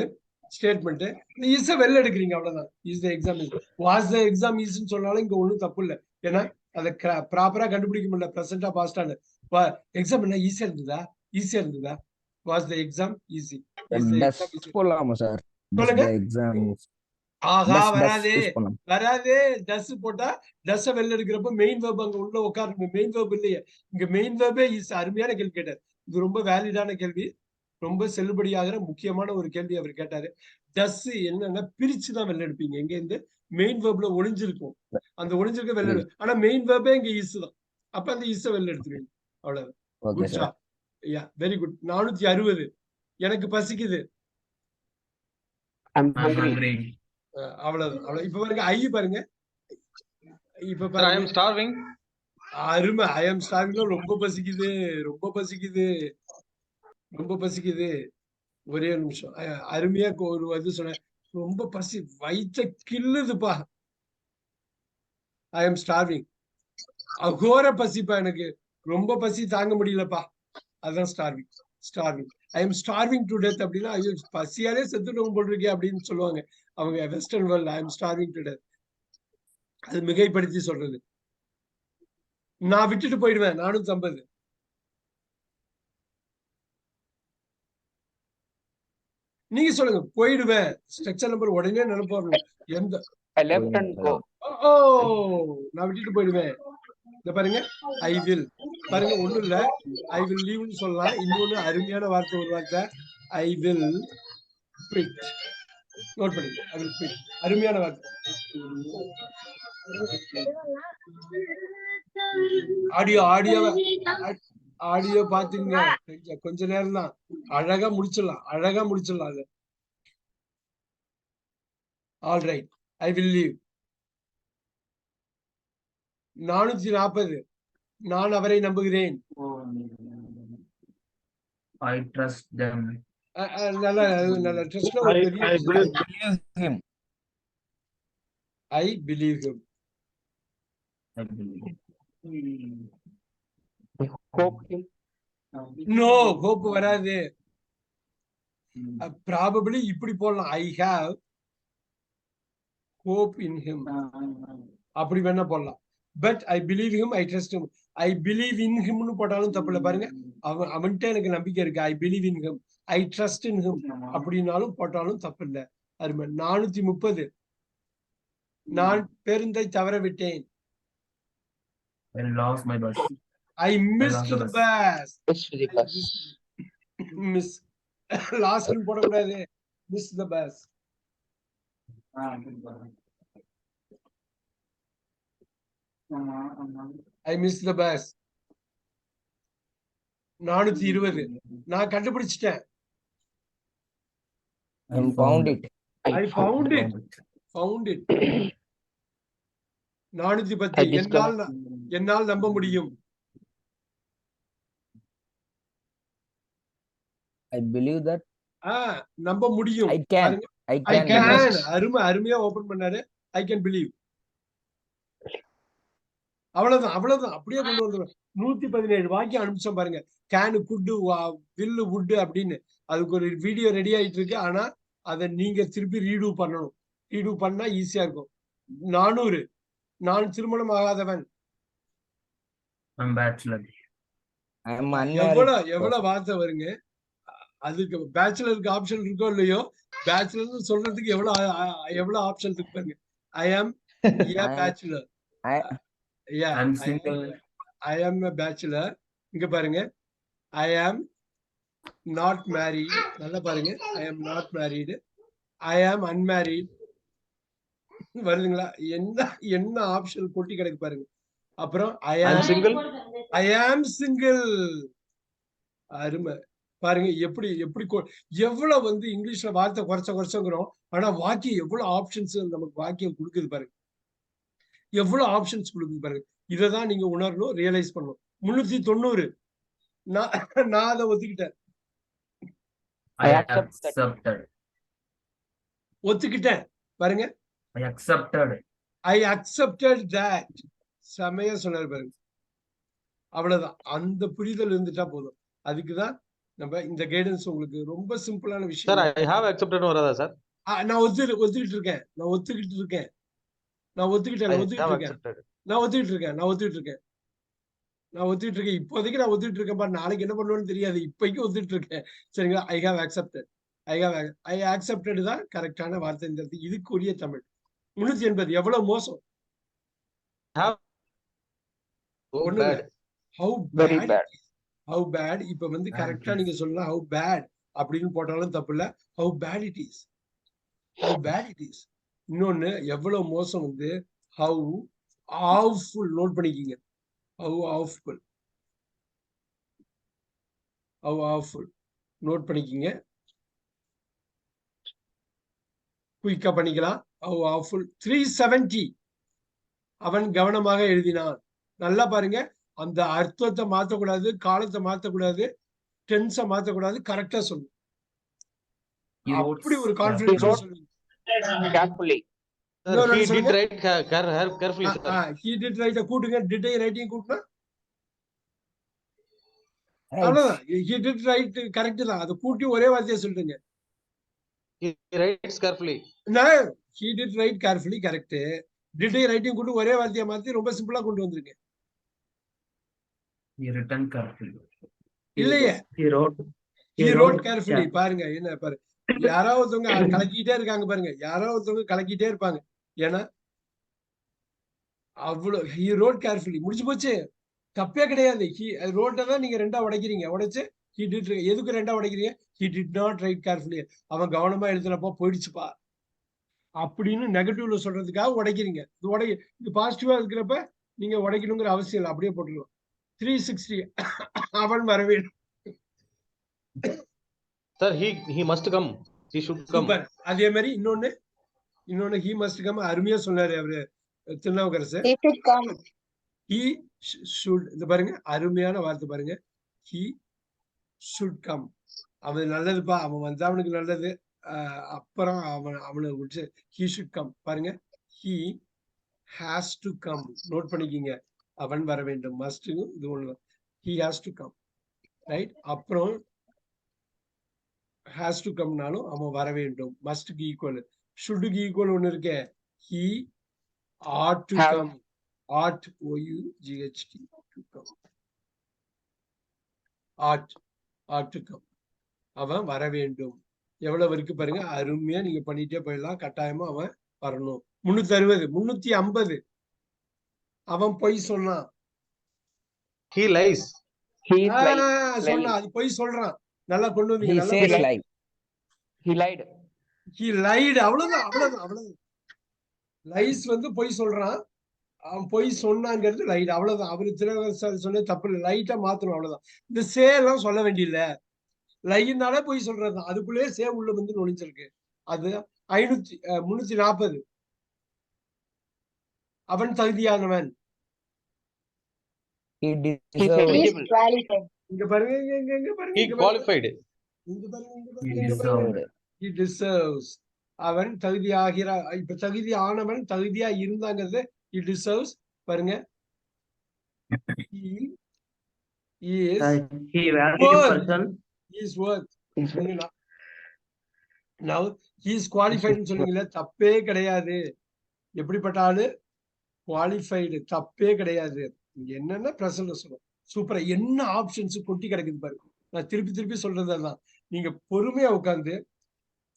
ஸ்டேட்மெண்ட். ஈஸியா வெளில எடுக்கிறீங்க, அவ்வளவுதான். Is the exam easy. Was the exam ஈஸின்னு சொன்னாலும் இங்க ஒண்ணும் தப்பு இல்லை. ஏன்னா அதை ப்ராப்பரா கண்டுபிடிக்க முடியல. பிரசன்டா பாஸ்டான்னு எக்ஸாம் என்ன ஈஸியா இருந்ததா, ஈஸியா இருந்ததா? Was the exam easy?
Best போலாமா சார்?
சொல்லுங்க.
எக்ஸாம்
ஆஹா, வராதே வராதே. டஸ் போட்டா டஸ் வெளில எடுக்கிறப்ப மெயின் வேர்ப் அங்க உள்ள உட்காரணும். மெயின் வேர்ப் இல்லையே இங்க. மெயின் வேர்பே ஈஸி. அருமையான கேள்வி கேட்டார். இது ரொம்ப வேலிடான கேள்வி, ரொம்ப செல்லுபடியாகிற முக்கியமான ஒரு கேள்வி அவர் கேட்டாரு. டஸ் என்னன்னா பிரிச்சுதான் வெளில எடுப்பீங்க. எங்க இருந்து மெயின் வேர்ப்ல ஒளிஞ்சிருக்கும். அந்த ஒளிஞ்சிருக்க வெளில எடு. ஆனா மெயின் வேர்பே இங்க ஈஸு தான். அப்ப அந்த ஈஸ வெளில எடுத்துருவீங்க. அவ்வளவுதான்.
Okay
good
sir.
ஜாப். யா, வெரி குட். 460 எனக்கு பசிக்குது.
I'm
I'm
hungry.
hungry.
அவ்வளவு. இப்ப பாருங்க, ஐ பாருங்க. இப்ப
Sir, I am
பாருங்க,
starving.
அருமை. I am starving. ரொம்ப பசிக்குது, ரொம்ப பசிக்குது, ரொம்ப பசிக்குது. ஒரே ஒரு நிமிஷம். அருமையா ஒரு இது சொன்ன. ரொம்ப பசி, வயிற்ற கில்லுதுப்பா. I am starving. அகோர பசிப்பா, எனக்கு ரொம்ப பசி தாங்க முடியலப்பா. அதுதான் starving. Starving. I am starving to death அப்படின்னா, ஐயோ பசியாலே செத்துட்டவங்க போல் இருக்கே அப்படின்னு சொல்லுவாங்க அவங்க western world. I am starving to death. அது மிகைப்படுத்தி சொல்றது. நான் விட்டுட்டு போயிடுவேன். 450. நீங்க சொல்லுங்க. போயிடுவேன். ஸ்ட்ரக்சர் நம்பர் உடனே நினைப்பு வரணும். எந்த
I left and go.
ஓ, நான் விட்டுட்டு போயிடுவேன். இந்த பாருங்க, ஐ வில். பாருங்க, ஒண்ணும் இல்ல. ஐ வில் லீவ்னு சொல்லலாம். இன்னொன்னு அருமையான வார்த்தை, ஒரு வார்த்தை, ஐ வில் குவிட். நோட் பண்ணுங்க. I will quit. அருமையான வார்த்தை. ஆடியோ பாத்துங்க. கொஞ்ச நேரம் தான். அழகா முடிச்சிடலாம், அழகா முடிச்சிடலாம் அது. All right. I will leave. 440 நான் அவரை நம்புகிறேன்.
I trust them.
நல்ல நல்ல ட்ரஸ்ட்ல ஒரு பெரிய
I believe.
Him.
I believe him.
I believe.
I hope him.
No hope வராது. ப்ராபபிளி இப்படி போடலாம், I have hope in him, அப்படி வேணா போடலாம். But I believe him, I trust him. I believe in ஹிம்னு போட்டாலும் தப்பு இல்லை. பாருங்க, அவன்கிட்ட எனக்கு நம்பிக்கை இருக்கு, I believe in him, I trust in him அப்படின்னாலும் போட்டாலும் தப்பு இல்லை. அருமை. 430. நான் பேருந்தை தவற விட்டேன்.
I lost my bus.
I missed the bus.
Wish to the bus.
Miss lost போடக்கூடாது, miss the bus. I miss the bus. 420. நான் கண்டுபிடிச்சிட்டேன்.
I found it.
I found it. Found it. 410. என்னால் நம்ப முடியும்.
I believe that
நம்ப முடியும்.
I can. I
I
can.
can. அருமையா open பண்ணாரு. I can believe. அவ்வளவுதான் அப்படியே கொண்டு வந்துடும். 117 வாக்கியம் அனுப்பிச்சோம் பாருங்க. கேன், குட், வில், வுட் அப்படின்னு. அதுக்கு ஒரு வீடியோ ரெடி ஆயிட்டு இருக்கு. ஆனா அதை நீங்க திருப்பி ரீடூ பண்ணணும். ரீடூ பண்ணா ஈஸியா இருக்கும். 400. நான் திருமணம் ஆகாதவன்.
I'm bachelor.
I am unmarried.
எவ்வளவு வார்த்தை வருங்க. அதுக்கு பேச்சுலருக்கு ஆப்ஷன் இருக்கோ இல்லையோ, பேச்சுலர் சொல்றதுக்கு எவ்வளவு ஆப்ஷன் இருக்கு பாருங்க. ஐ ஆம் bachelor.
I'm single.
I am a bachelor. இங்க பாருங்க, I am not married. நல்லா பாருங்க, I am not married. I am unmarried. வருதுங்களா? என்ன ஆப்ஷன் கொட்டி கிடக்கு பாருங்க. அப்புறம் I am
single.
I am single. அருமை. பாருங்க எப்படி எவ்வளவு இங்கிலீஷ்ல வார்த்தை குறைச்சோங்கிறோம். ஆனா வாக்கியம் எவ்வளவு ஆப்ஷன்ஸ் நமக்கு வாக்கியம் கொடுக்குது பாருங்க. எவ்வளவு ஆப்ஷன்ஸ் கொடுக்குது பாருங்க. இததான் நீங்க உணரணும், ரியலைஸ் பண்ணணும். 390. நான் அதை ஒத்துக்கிட்டேன்.
I accepted.
ஒத்துக்கிட்டேன் பாருங்க.
I accepted.
I accepted that. செமையா சொன்னாரு பாருங்க. அவ்வளவுதான். அந்த புரிதல் இருந்துட்டா போதும். அதுக்குதான் நம்ம இந்த கைடன்ஸ் உங்களுக்கு ரொம்ப சிம்பிளான விஷயம்.
சார், ஐ ஹேவ் அக்செப்டட் வராதா சார்?
நான் ஒத்துக்கிட்டு இருக்கேன். நான் ஒத்துக்கிட்டு இருக்கேன். இப்போதைக்கு நான் ஒத்துக்கிட்டு இருக்கேன் பாரு. நாளைக்கு என்ன பண்ணுவேன்னு தெரியாது. இப்போதைக்கு ஒத்துக்கிட்டு இருக்கேன். சரிங்களா? I have accepted. I accepted தான் கரெக்டான வார்த்தை. இந்த இதுக்குரிய தமிழ். 380. எவ்வளவு மோசம்.
Very bad.
How bad. இப்ப கரெக்டா நீங்க சொல்லலாம் ஹவு பேட் அப்படின்னு போட்டாலும் தப்பு இல்ல. How bad it is. How bad it is. இன்னொன்னு எவ்வளவு மோசம் ஹவு ஆஃப்ஃபுல். நோட் பண்ணிக்கிங்க. How awful. How awful. Note பண்ணிக்கிங்க. குயிக்கா பண்ணிக்கலாம். How awful. 370. அவன் கவனமாக எழுதினான். நல்லா பாருங்க, அந்த அர்த்தத்தை மாத்தக்கூடாது, காலத்தை மாத்தக்கூடாது, டென்ஸை மாத்தக்கூடாது, கரெக்டா சொல்லணும். அப்படி ஒரு கான்ஃபிடன்ஸ் சொல்லுங்க.
Carefully.
He did write carefully, sir.
He did write. கூட்டுங்க. did I writing கூட்டினா அவ்வளவுதான். He did write கரெக்ட் தான். அதை கூட்டி ஒரே வார்த்தையை சொல்லுங்க.
He writes carefully.
He did write carefully correct. did I writing கூட்டி ஒரே வார்த்தையை மாத்தி ரொம்ப சிம்பிளா கொண்டு வந்திருக்கேன்.
He written carefully.
இல்லையே. He wrote carefully. பாருங்க என்ன பாரு. யாராவது ஒருத்தவங்க கலக்கிட்டே இருக்காங்க பாருங்க. யாராவது ஒருத்தவங்க கலக்கிட்டே இருப்பாங்க. ஏன்னா அவ்வளவு he wrote carefully. முடிஞ்சு போச்சு. தப்பே கிடையாது. he wrote தான் நீங்க ரெண்டா உடைக்கிறீங்க. உடைச்சு he did. எதுக்கு ரெண்டா உடைக்கிறீங்க? he did not write carefully. அவன் கவனமா எழுதுனப்போ போயிடுச்சுப்பா அப்படின்னு நெகட்டிவ்ல சொல்றதுக்காக உடைக்கிறீங்க. இது பாசிட்டிவா இருக்கிறப்ப நீங்க உடைக்கணுங்கிற அவசியம் இல்லை. அப்படியே போட்டுருவோம். 360. அவன் வரவே.
Sir, he must come. He should come.
அதே மாதிரி இன்னொன்னு he must come. அருமையா சொன்னாரு அவரு திருநாவுக்கரசு. He should. இது பாருங்க, அருமையான வார்த்தை பாருங்க. He should come. அவன் நல்லதுப்பா, அவன் வந்தா அவனுக்கு நல்லது. அப்புறம் அவனை விட்டு he should come. பாருங்க, he has to come. Note பண்ணிக்கிங்க, அவன் வர வேண்டும். must இது ஒண்ணு. he has to come, right? அப்புறம் has to comeனாலும் அவன் வர வேண்டும். must க்கு ஈக்குவல், should க்கு ஈக்குவல் ஒண்ணு இருக்கே, he ought to
Have.
come. ought, O-U-G-H-T, to come. ought to come. அவன் வர வேண்டும். எவ்வளவு இருக்கு பாருங்க, அருமையா நீங்க பண்ணிட்டே போயிடலாம். கட்டாயமா அவன் வரணும். 360, 350. அவன் பொய் சொன்னான்.
He lies.
He is lying.
சொன்னான், அது பொய் சொல்றான். நல்லா கொண்டு
He
வந்தீங்க.
says
நல்லா
lie.
He lied.
he lied. அவ்வளவுதான். லைஸ் வந்து பொய் சொல்றான். அவன் பொய் சொன்னாங்கிறது லைட். அவ்வளவுதான். அவரு சொன்ன தப்பு இல்லை, லைட்டா மாத்தணும். அவ்வளவுதான். இந்த சே எல்லாம் சொல்ல வேண்டியதில்ல. லைனாலே பொய் சொல்றதுதான். அதுக்குள்ளேயே சே உள்ள வந்து நுழைஞ்சிருக்கு. அது 340. அவன் தகுதியானவன்.
He
He
deserves.
is qualified.
இங்க பாருங்க, இங்க பாருங்க,
He
இங்க பாருங்க.
qualified.
இங்க பாருங்க, இங்க
He
பாருங்க, இங்க பாருங்க.
deserved.
He deserves. அவன் தகுதியாகிற, இப்ப தகுதி ஆனவன் தகுதியா இருந்தாங்கிறது he deserves. பாருங்க, he is
He valid
worth.
person.
he is worth. now he is qualified னு சொன்னீங்களே, தப்பே கிடையாது. எப்படிப்பட்ட ஆளு? குவாலிஃபைடு. தப்பே கிடையாது. இங்க என்னன்னா பிரசன்ட் சொல்லணும். சூப்பரா என்ன ஆப்ஷன்ஸ் கொட்டி கிடக்குது பாருங்க. நான் திருப்பி சொல்றதெல்லாம் நீங்க பொறுமையா உட்கார்ந்து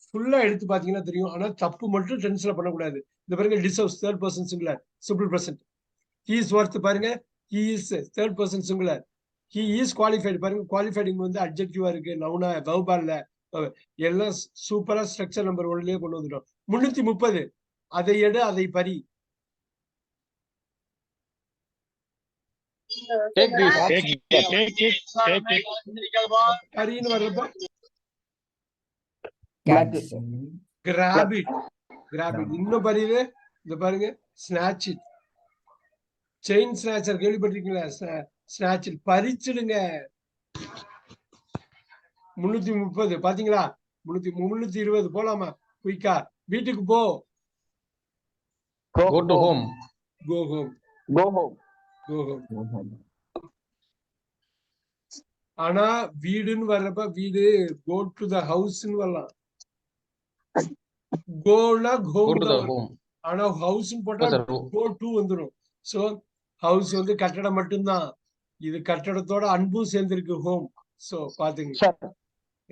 ஃபுல்லா எடுத்து பாத்தீங்கன்னா தெரியும். ஆனா தப்பு மட்டும் டென்ஷன்ல பண்ணக்கூடாது. இந்த பாருங்க, deserves third person singular, simple present. he is worth பாருங்க, he is third person singular. he is qualified பாருங்க, குவாலிஃபைடிங் வந்து அட்ஜெக்டிவா இருக்கு, நவுனா, வெர்பா இல்ல. எல்லாம் சூப்பரா ஸ்ட்ரக்சர் நம்பர் 1லயே கொண்டு வந்துட்டோம். 330. அதை எடு, அதை பறி.
Take this.
Take it.
பரின்னு வர்றப்ப
Catch.
grab it. இன்னும் பரிவு. இந்த பாருங்க, snatch it. செயின் ஸ்நாச்சர் கேள்விப்பட்டிருக்கீங்களா? ஸ்நாச் இட், பறிச்சிடுங்க. 330 பாத்தீங்களா? 320 போலாமா? குயிக்கா வீட்டுக்கு போ.
Go to home.
Go home.
Go home.
ஆனா வீடுன்னு வர்றப்ப வீடு go to the houseன்னு வரலாம். கோனா
Go
home
to the home.
ஆனா ஹவுஸ்ன்னு போட்டா
Sir,
go to வந்துரும். சோ ஹவுஸ் வந்து கட்டடம் மட்டும்தான். இது கட்டடத்தோட அன்பும் சேர்ந்திருக்கு, ஹோம். சோ பாத்துங்க.
Sir,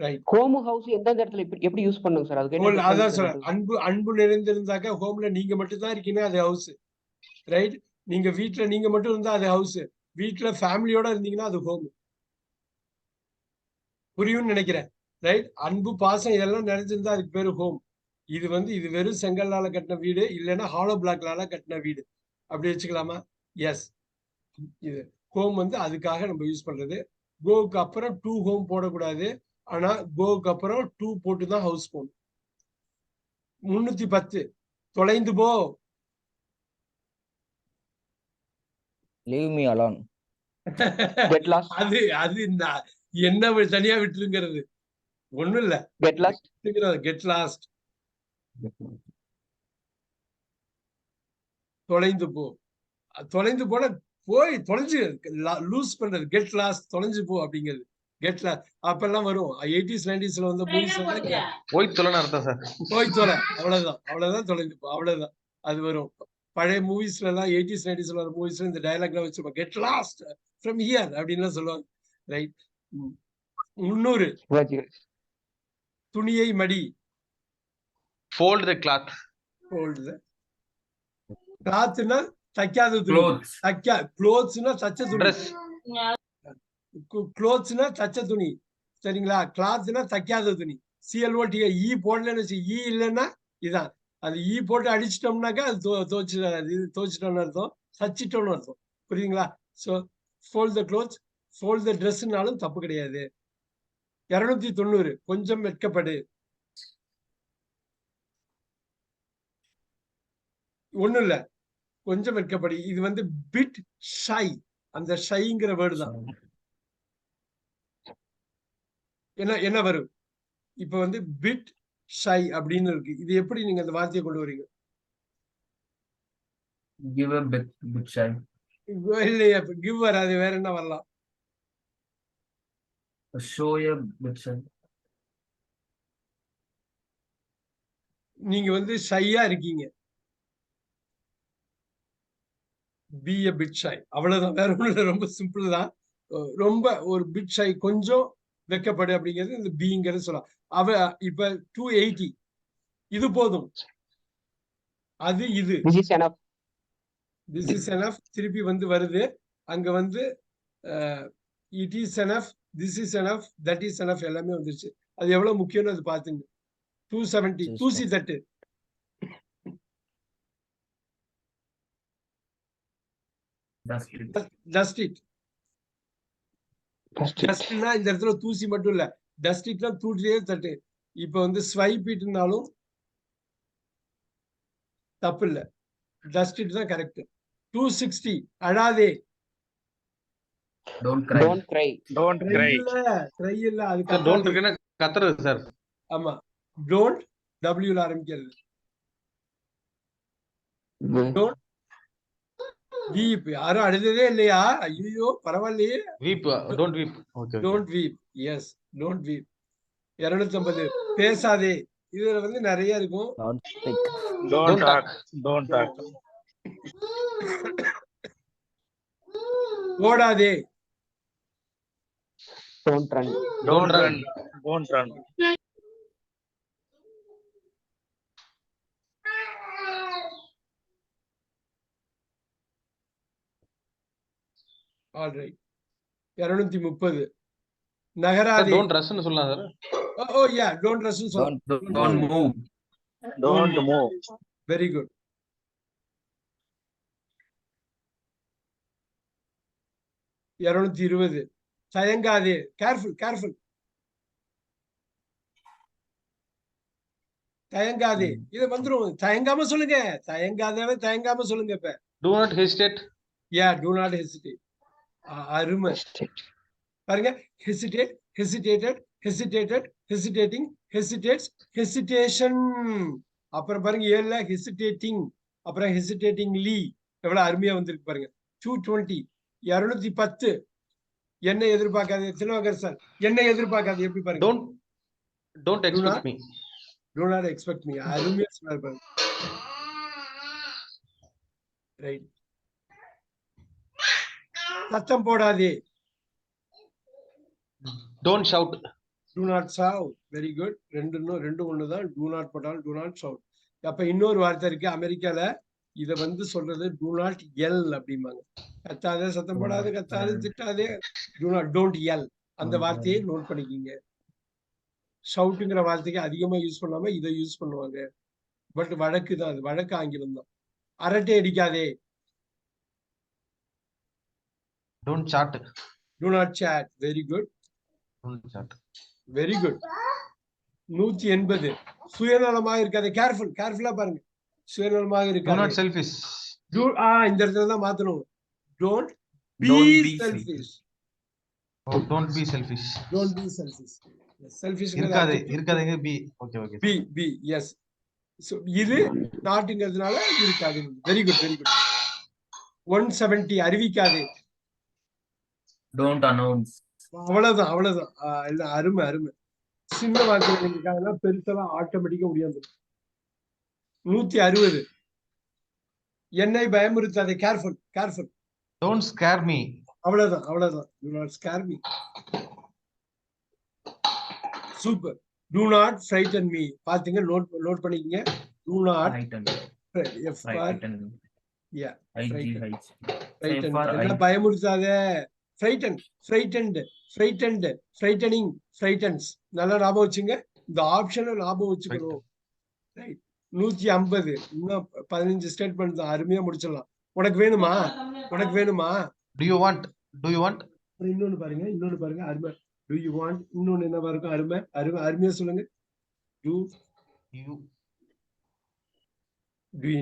right.
ஹோம் ஹவுஸ் எந்தெந்த இடத்துல எப்படி யூஸ் பண்ணுங்க சார்? அதுக்கு என்ன
அதான்
difference
சார்,
இருக்கு?
அன்பு நிறைந்திருந்தாக்க ஹோம்ல நீங்க மட்டும் தான் இருக்கீங்க, அது ஹவுஸ். ரைட். நீங்க வீட்டுல நீங்க மட்டும் இருந்தா அது ஹவுஸ். வீட்டுல ஃபேமிலியோட இருந்தீங்கன்னா அது ஹோம். புரியும்னு நினைக்கிறேன். ரைட். அன்பு, பாசம் இதெல்லாம் நிறைஞ்சிருந்தா அதுக்கு பேரு ஹோம். இது வெறும் செங்கல்லால கட்டின வீடு, இல்லைன்னா ஹாலோ பிளாக்லால கட்டின வீடு, அப்படி வச்சுக்கலாமா? எஸ். இது ஹோம் வந்து அதுக்காக நம்ம யூஸ் பண்றது. கோவுக்கு அப்புறம் டு ஹோம் போடக்கூடாது. ஆனா கோவுக்கு அப்புறம் டு போட்டுதான் ஹவுஸ் போகணும். 310 தொலைந்து போ.
Leave me alone.
Get lost.
அது என்ன தனியா விட்டுருங்கிறது ஒண்ணும் இல்ல.
Get lost.
Get lost. தொலைந்து போ. தொலைந்து போன போய் தொலைஞ்சு லூஸ் பண்றது. கெட் லாஸ்ட், தொலைஞ்சு போ அப்படிங்கிறது. கெட் லாஸ்ட் அப்பெல்லாம் வரும். 80s 90sல வந்த மூவிஸ்
போய் தொலைன்னு அர்த்தம் சார்.
போய் தொலை, அவ்வளவுதான் தொலைந்து போ, அவ்வளவுதான். அது வரும் பழைய மூவிஸ்ல எல்லாம். 80s 90sல வர மூவிஸ்ல இந்த டயலாக்லாம் வச்சிருப்பாங்க, கெட் லாஸ்ட் ஃப்ரம் ஹியர் அப்படின்னு சொல்லுவாங்க. ரைட். 300 துணியை மடி.
Fold the cloth.
கிளாத்னா தைக்காத துணி. க்ளோத்ஸ்னா தச்ச துணி.
Dress.
க்ளோத்ஸ்னா தச்ச துணி, சரிங்களா? கிளாத்னா தைக்காத துணி. CLOT ஈ போடலன்னு வச்சு, ஈ இல்லைன்னா இதான். அது ஈ போட்டு அடிச்சிட்டோம்னாக்கா அது துவச்சிட்டோம்னு அர்த்தம், தச்சிட்டோம்னு அர்த்தம். புரியுதுங்களா? So fold the clothes, fold the ட்ரெஸ்னாலும் தப்பு கிடையாது. 290 கொஞ்சம் வெட்கப்படு. ஒண்ணும் இல்ல, கொஞ்சம் வெட்கப்படு. இது வந்து பிட் ஷை. அந்த ஷைங்கிற வேர்டு தான். என்ன வரும் இப்ப வந்து பிட் ஷை அப்படின்னு இருக்கு. இது எப்படி நீங்க அந்த வார்த்தையை கொண்டு வரீங்க?
Give a bit shy.
இல்லையா கிவ் வராது, வேற என்ன வரலாம்?
Show a bit shy.
நீங்க வந்து ஷையா இருக்கீங்க. பி எ பிட் ஷை, அவ்வளவுதான், வேற ஒண்ணும் இல்ல. ரொம்ப சிம்பிள் தான். ரொம்ப ஒரு பிட் ஷை, கொஞ்சம் வெக்கப்படு அப்படிங்கிறது இந்த பிங்கிறது சொல்லலாம். இப்ப 280 இது போதும், அது இது
This is enough.
This is enough திருப்பி வந்து வருது. அங்க வந்து it is enough, this is enough, that is enough எல்லாமே வந்துருச்சு. அது எவ்வளவு முக்கியம்னு அது பாத்துங்க. 270 தூசி தட்டு.
Dust it.
Dust it. டஸ்ட்னா இந்த இடத்துல தூசி மட்டும் இல்ல, டஸ்ட் இட்னா தூட்டிலே தட்டு. இப்ப வந்து ஸ்வைப் இட்னாலும் தப்பு இல்ல, டஸ்ட் இட் தான் கரெக்ட். 260 அழாதே.
Don't cry.
Don't cry.
Don't cry.
Try இல்ல, அது
டோன்ட் இருக்குன்னா கத்துறது சார்.
ஆமா, டோன்ட் டபிள்யூல ஆரம்பிக்கிறது. Don't weep. யாரும் அழுததே இல்லையா? ஐயோ பரவாயில்லையே.
Weep, don't weep. Okay.
Don't weep. Yes, don't weep. 250 பேசாதே. இதுல வந்து நிறைய இருக்கும்.
Don't speak.
Don't talk. Don't talk.
ஓடாதே.
Don't run.
Don't run. Don't run.
Alright. 230 நகராதே.
டோன்ட் ரஷ்னு சொல்லலாம் sir.
Oh yeah, don't rush சொல்லலாம்.
Don't move.
Don't move.
Very good. 220 தயங்காதே. Careful, careful. தயங்காதே. இது வந்துரும். தயங்காம சொல்லுங்க. தயங்காம சொல்லுங்க. இப்ப
do not hesitate.
Yeah, do not hesitate. அருமை. பாருங்க, hesitate, hesitated, hesitated, hesitating, hesitates, hesitation. அப்புறம் பாருங்க 7ல ஹெசிடேட்டிங், அப்புறம் ஹெசிடேட்டிங்லி. எவ்வளவு அருமையா வந்திருக்கு பாருங்க. 220 210 என்ன எதிர்பார்க்காது. திலோகர் சார், என்ன எதிர்பார்க்காது. எப்படி பாருங்க.
Don't expect me.
Do not expect me. அருமையா சொன்னார் பாருங்க. ரைட். சத்தம் போடாதே.
Don't shout.
Do not shout. Very good. ரெண்டு ஒண்ணுதான். do not போட்டால் do not shout. அப்ப இன்னொரு வார்த்தை இருக்கு அமெரிக்கால, இத வந்து சொல்றது do not yell அப்படிம்பாங்க. கத்தாதே, சத்தம் போடாதே, கத்தாதே, திட்டாதே. don't yell. அந்த வார்த்தையை நோட் பண்ணிக்கிங்க. ஷவுட்டுங்கிற வார்த்தைக்கு அதிகமா யூஸ் பண்ணாம இதை யூஸ் பண்ணுவாங்க. பட் வழக்கு தான் அது, வழக்கு ஆங்கிலம் தான். அரட்டை அடிக்காதே.
Don't chat.
do not chat. Very good,
don't chat.
Very good. 180 சுயநலமாக இருக்காது. கேர்ஃபுல், கேர்ஃபுல்லா பாருங்க. சுயநலமாக
டு
இருக்காது.
Not selfish.
இந்த இடத்துல தான் மாத்தணும். Don't be
Don't be
selfish.
Don't be selfish.
Don't be selfish. Selfish
இருக்காதீங்க. Be. Okay okay.
Be yes. So இது நாட்டுங்கிறதுனால இருக்காது. Very good, very good. 170 அறிவிக்காதே.
Don't announce.
அவ்வளவுதான், அவ்வளவுதான். எல்லாம் அருமை, அருமை. சின்ன வார்த்தைகள் இருக்காங்கன்னா பெருசெல்லாம் ஆட்டோமேட்டிக்கா முடியாது. 160 என்னை பயமுறுத்தாதே. Careful, careful.
Don't scare me.
அவ்வளவுதான், அவ்வளவுதான். do not scare me. Super. do not frighten me. பாத்தீங்க, நோட் பண்ணிக்கங்க. do not
Frighten.
F for
Frighten.
yeah,
IG.
frighten.
for
என்ன பயமுறுத்தாதே. frightened, frightened, frightened, frightening, frightens. நல்லா ஞாபகம் வச்சுங்க. இந்த ஆப்ஷனை ஞாபகம் வச்சுக்கணும். ரைட். 150 இன்னும் 15 ஸ்டேட்மெண்ட் தான். அருமையா முடிச்சிடலாம். உனக்கு வேணுமா? உனக்கு வேணுமா?
To you want.
இன்னொன்னு பாருங்க, அருமை. do you want. இன்னொன்னு என்னவா இருக்கும்? அருமை, அருமையா சொல்லுங்க. do you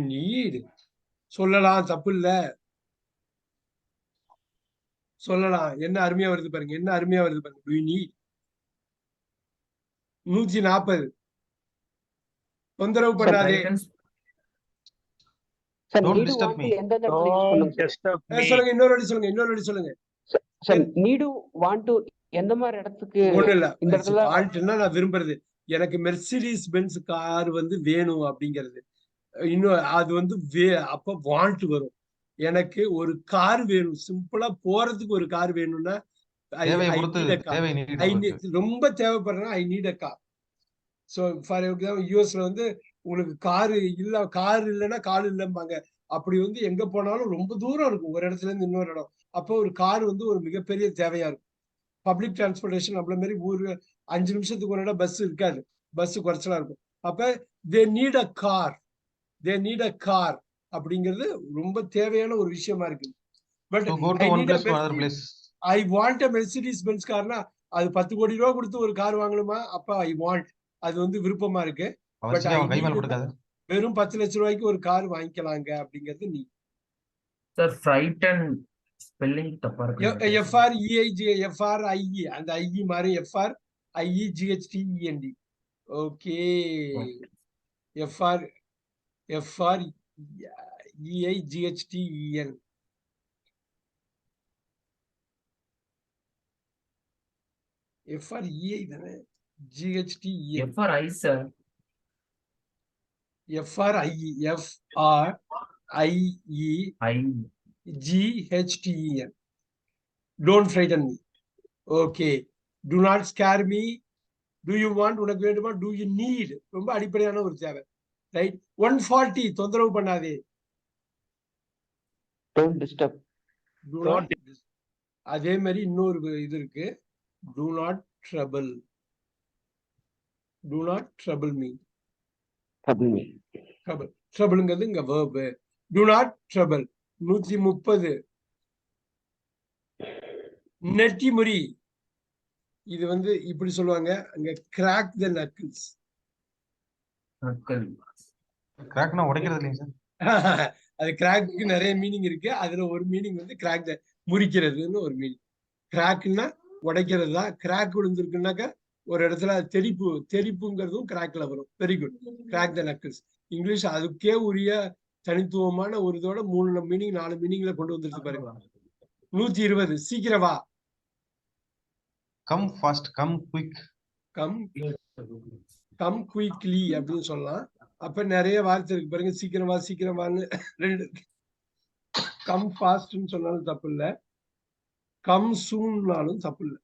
need. சொல்லலாம், தப்பு இல்ல. சொல்லலாம். என்ன அருமையா வருது பாருங்க, என்ன அருமையா வருது பாருங்க. do you need. 140 தொந்தரவு பண்ணாதே.
Sir
Don't
need
disturb
want
me.
எந்தெந்த இடத்துல யூஸ்
Don't
பண்ணுங்க சார்?
disturb me.
சொல்லுங்க, இன்னொரு வாட்டி சொல்லுங்க, இன்னொரு வாட்டி சொல்லுங்க.
சார் நீடு வாண்ட் எந்த மாதிரி இடத்துக்கு
ஒண்ணு இல்ல,
இந்த இடத்துல
வாண்ட்னா நான் விரும்புறது, எனக்கு மெர்சிடிஸ் பென்ஸ் கார் வந்து வேணும் அப்படிங்கிறது. இன்னும் அது வந்து அப்ப வாண்ட் வரும். எனக்கு ஒரு கார் வேணும், சிம்பிளா போறதுக்கு ஒரு கார் வேணும்னா
தேவையை பொறுத்து தேவை நீடு
ரொம்ப தேவைப்படுறேன்னா I need a car. So for example யூஎஸ்ல வந்து உங்களுக்கு கார் இல்லைன்னா கால் இல்லைம்பாங்க. அப்படி வந்து எங்க போனாலும் ரொம்ப தூரம் இருக்கும் ஒரு இடத்துல இருந்து இன்னொரு இடம். அப்போ ஒரு கார் வந்து ஒரு மிகப்பெரிய தேவையா இருக்கும். பப்ளிக் டிரான்ஸ்போர்டேஷன் நம்மள மாதிரி ஊரு 5 நிமிஷத்துக்கு ஒரு இடம் பஸ் இருக்காது, பஸ் குறைச்சலா இருக்கும். அப்ப தே நீட் அ கார் அப்படிங்கிறது ரொம்ப தேவையான ஒரு விஷயமா இருக்கு. But
go to one place to another place.
I want a Mercedes Benz கார்னா அது 10 கோடி ரூபா கொடுத்து ஒரு கார் வாங்கணுமா? அப்ப ஐ வாண்ட், அது வந்து விருப்பமா இருக்கு. பட்
அவன் கை மேல போட்டுக்காத.
வெறும் 10 லட்சம் ரூபாய்க்கு ஒரு கார் வாங்கிக்கலாங்க அப்படிங்கிறது நீ.
சார் ஃப்ரைட்டன் ஸ்பெல்லிங் தப்பா இருக்கு.
FREIGFRIE அந்த ஐஇ மாதிரி FRIEGHTEND. Okay, FREIGHTEN. FREI தானே, GHTEN.
FRI sir.
FRIE
I
GHTEN. Don't frighten me. Okay. Do not scare me. Do you want, உனக்கு வேண்டுமா? Do you need, ரொம்ப அடிப்படையான ஒரு தேவை. ரைட். 140 தொந்தரவு பண்ணாதே.
Don't disturb.
அதே மாதிரி இன்னொரு இது இருக்கு, do not trouble. Do not trouble me. ட்ரபிள்ங்கிறது இங்க verb. Do not trouble. 130 நெட்டிமுறி. இது வந்து இப்படி சொல்லுவாங்க அங்க, crack the knuckles.
கிராக்னா உடைக்கிறது இல்லைங்க சார்.
அது கிராக்கு நிறைய மீனிங் இருக்கு. அதுல ஒரு மீனிங் வந்து கிராக் முறிக்கிறதுன்னு ஒரு மீனிங். கிராக்னா உடைக்கிறது தான். கிராக் விழுந்திருக்குனாக்கா ஒரு இடத்துல தெரிப்புங்கிறதும் கிராக்ல வரும். Very good. கிராக் த நக்கிள்ஸ். இங்கிலீஷ் அதுக்கே உரிய தனித்துவமான ஒரு இதோட 3 மீனிங் 4 மீனிங்ல கொண்டு வந்துருக்கு பாருங்க. 120 சீக்கிரம் வா.
Come fast, come quick.
Come quickly அப்படின்னு சொல்லலாம். அப்ப நிறைய வார்த்தை இருக்கு பாருங்க, சீக்கிரம் வா சீக்கிரம் வான்னு 2 இருக்கு. கம் ஃபாஸ்ட்னு சொன்னாலும் தப்பு இல்லை, கம் சூன்னாலும் தப்பு இல்லை,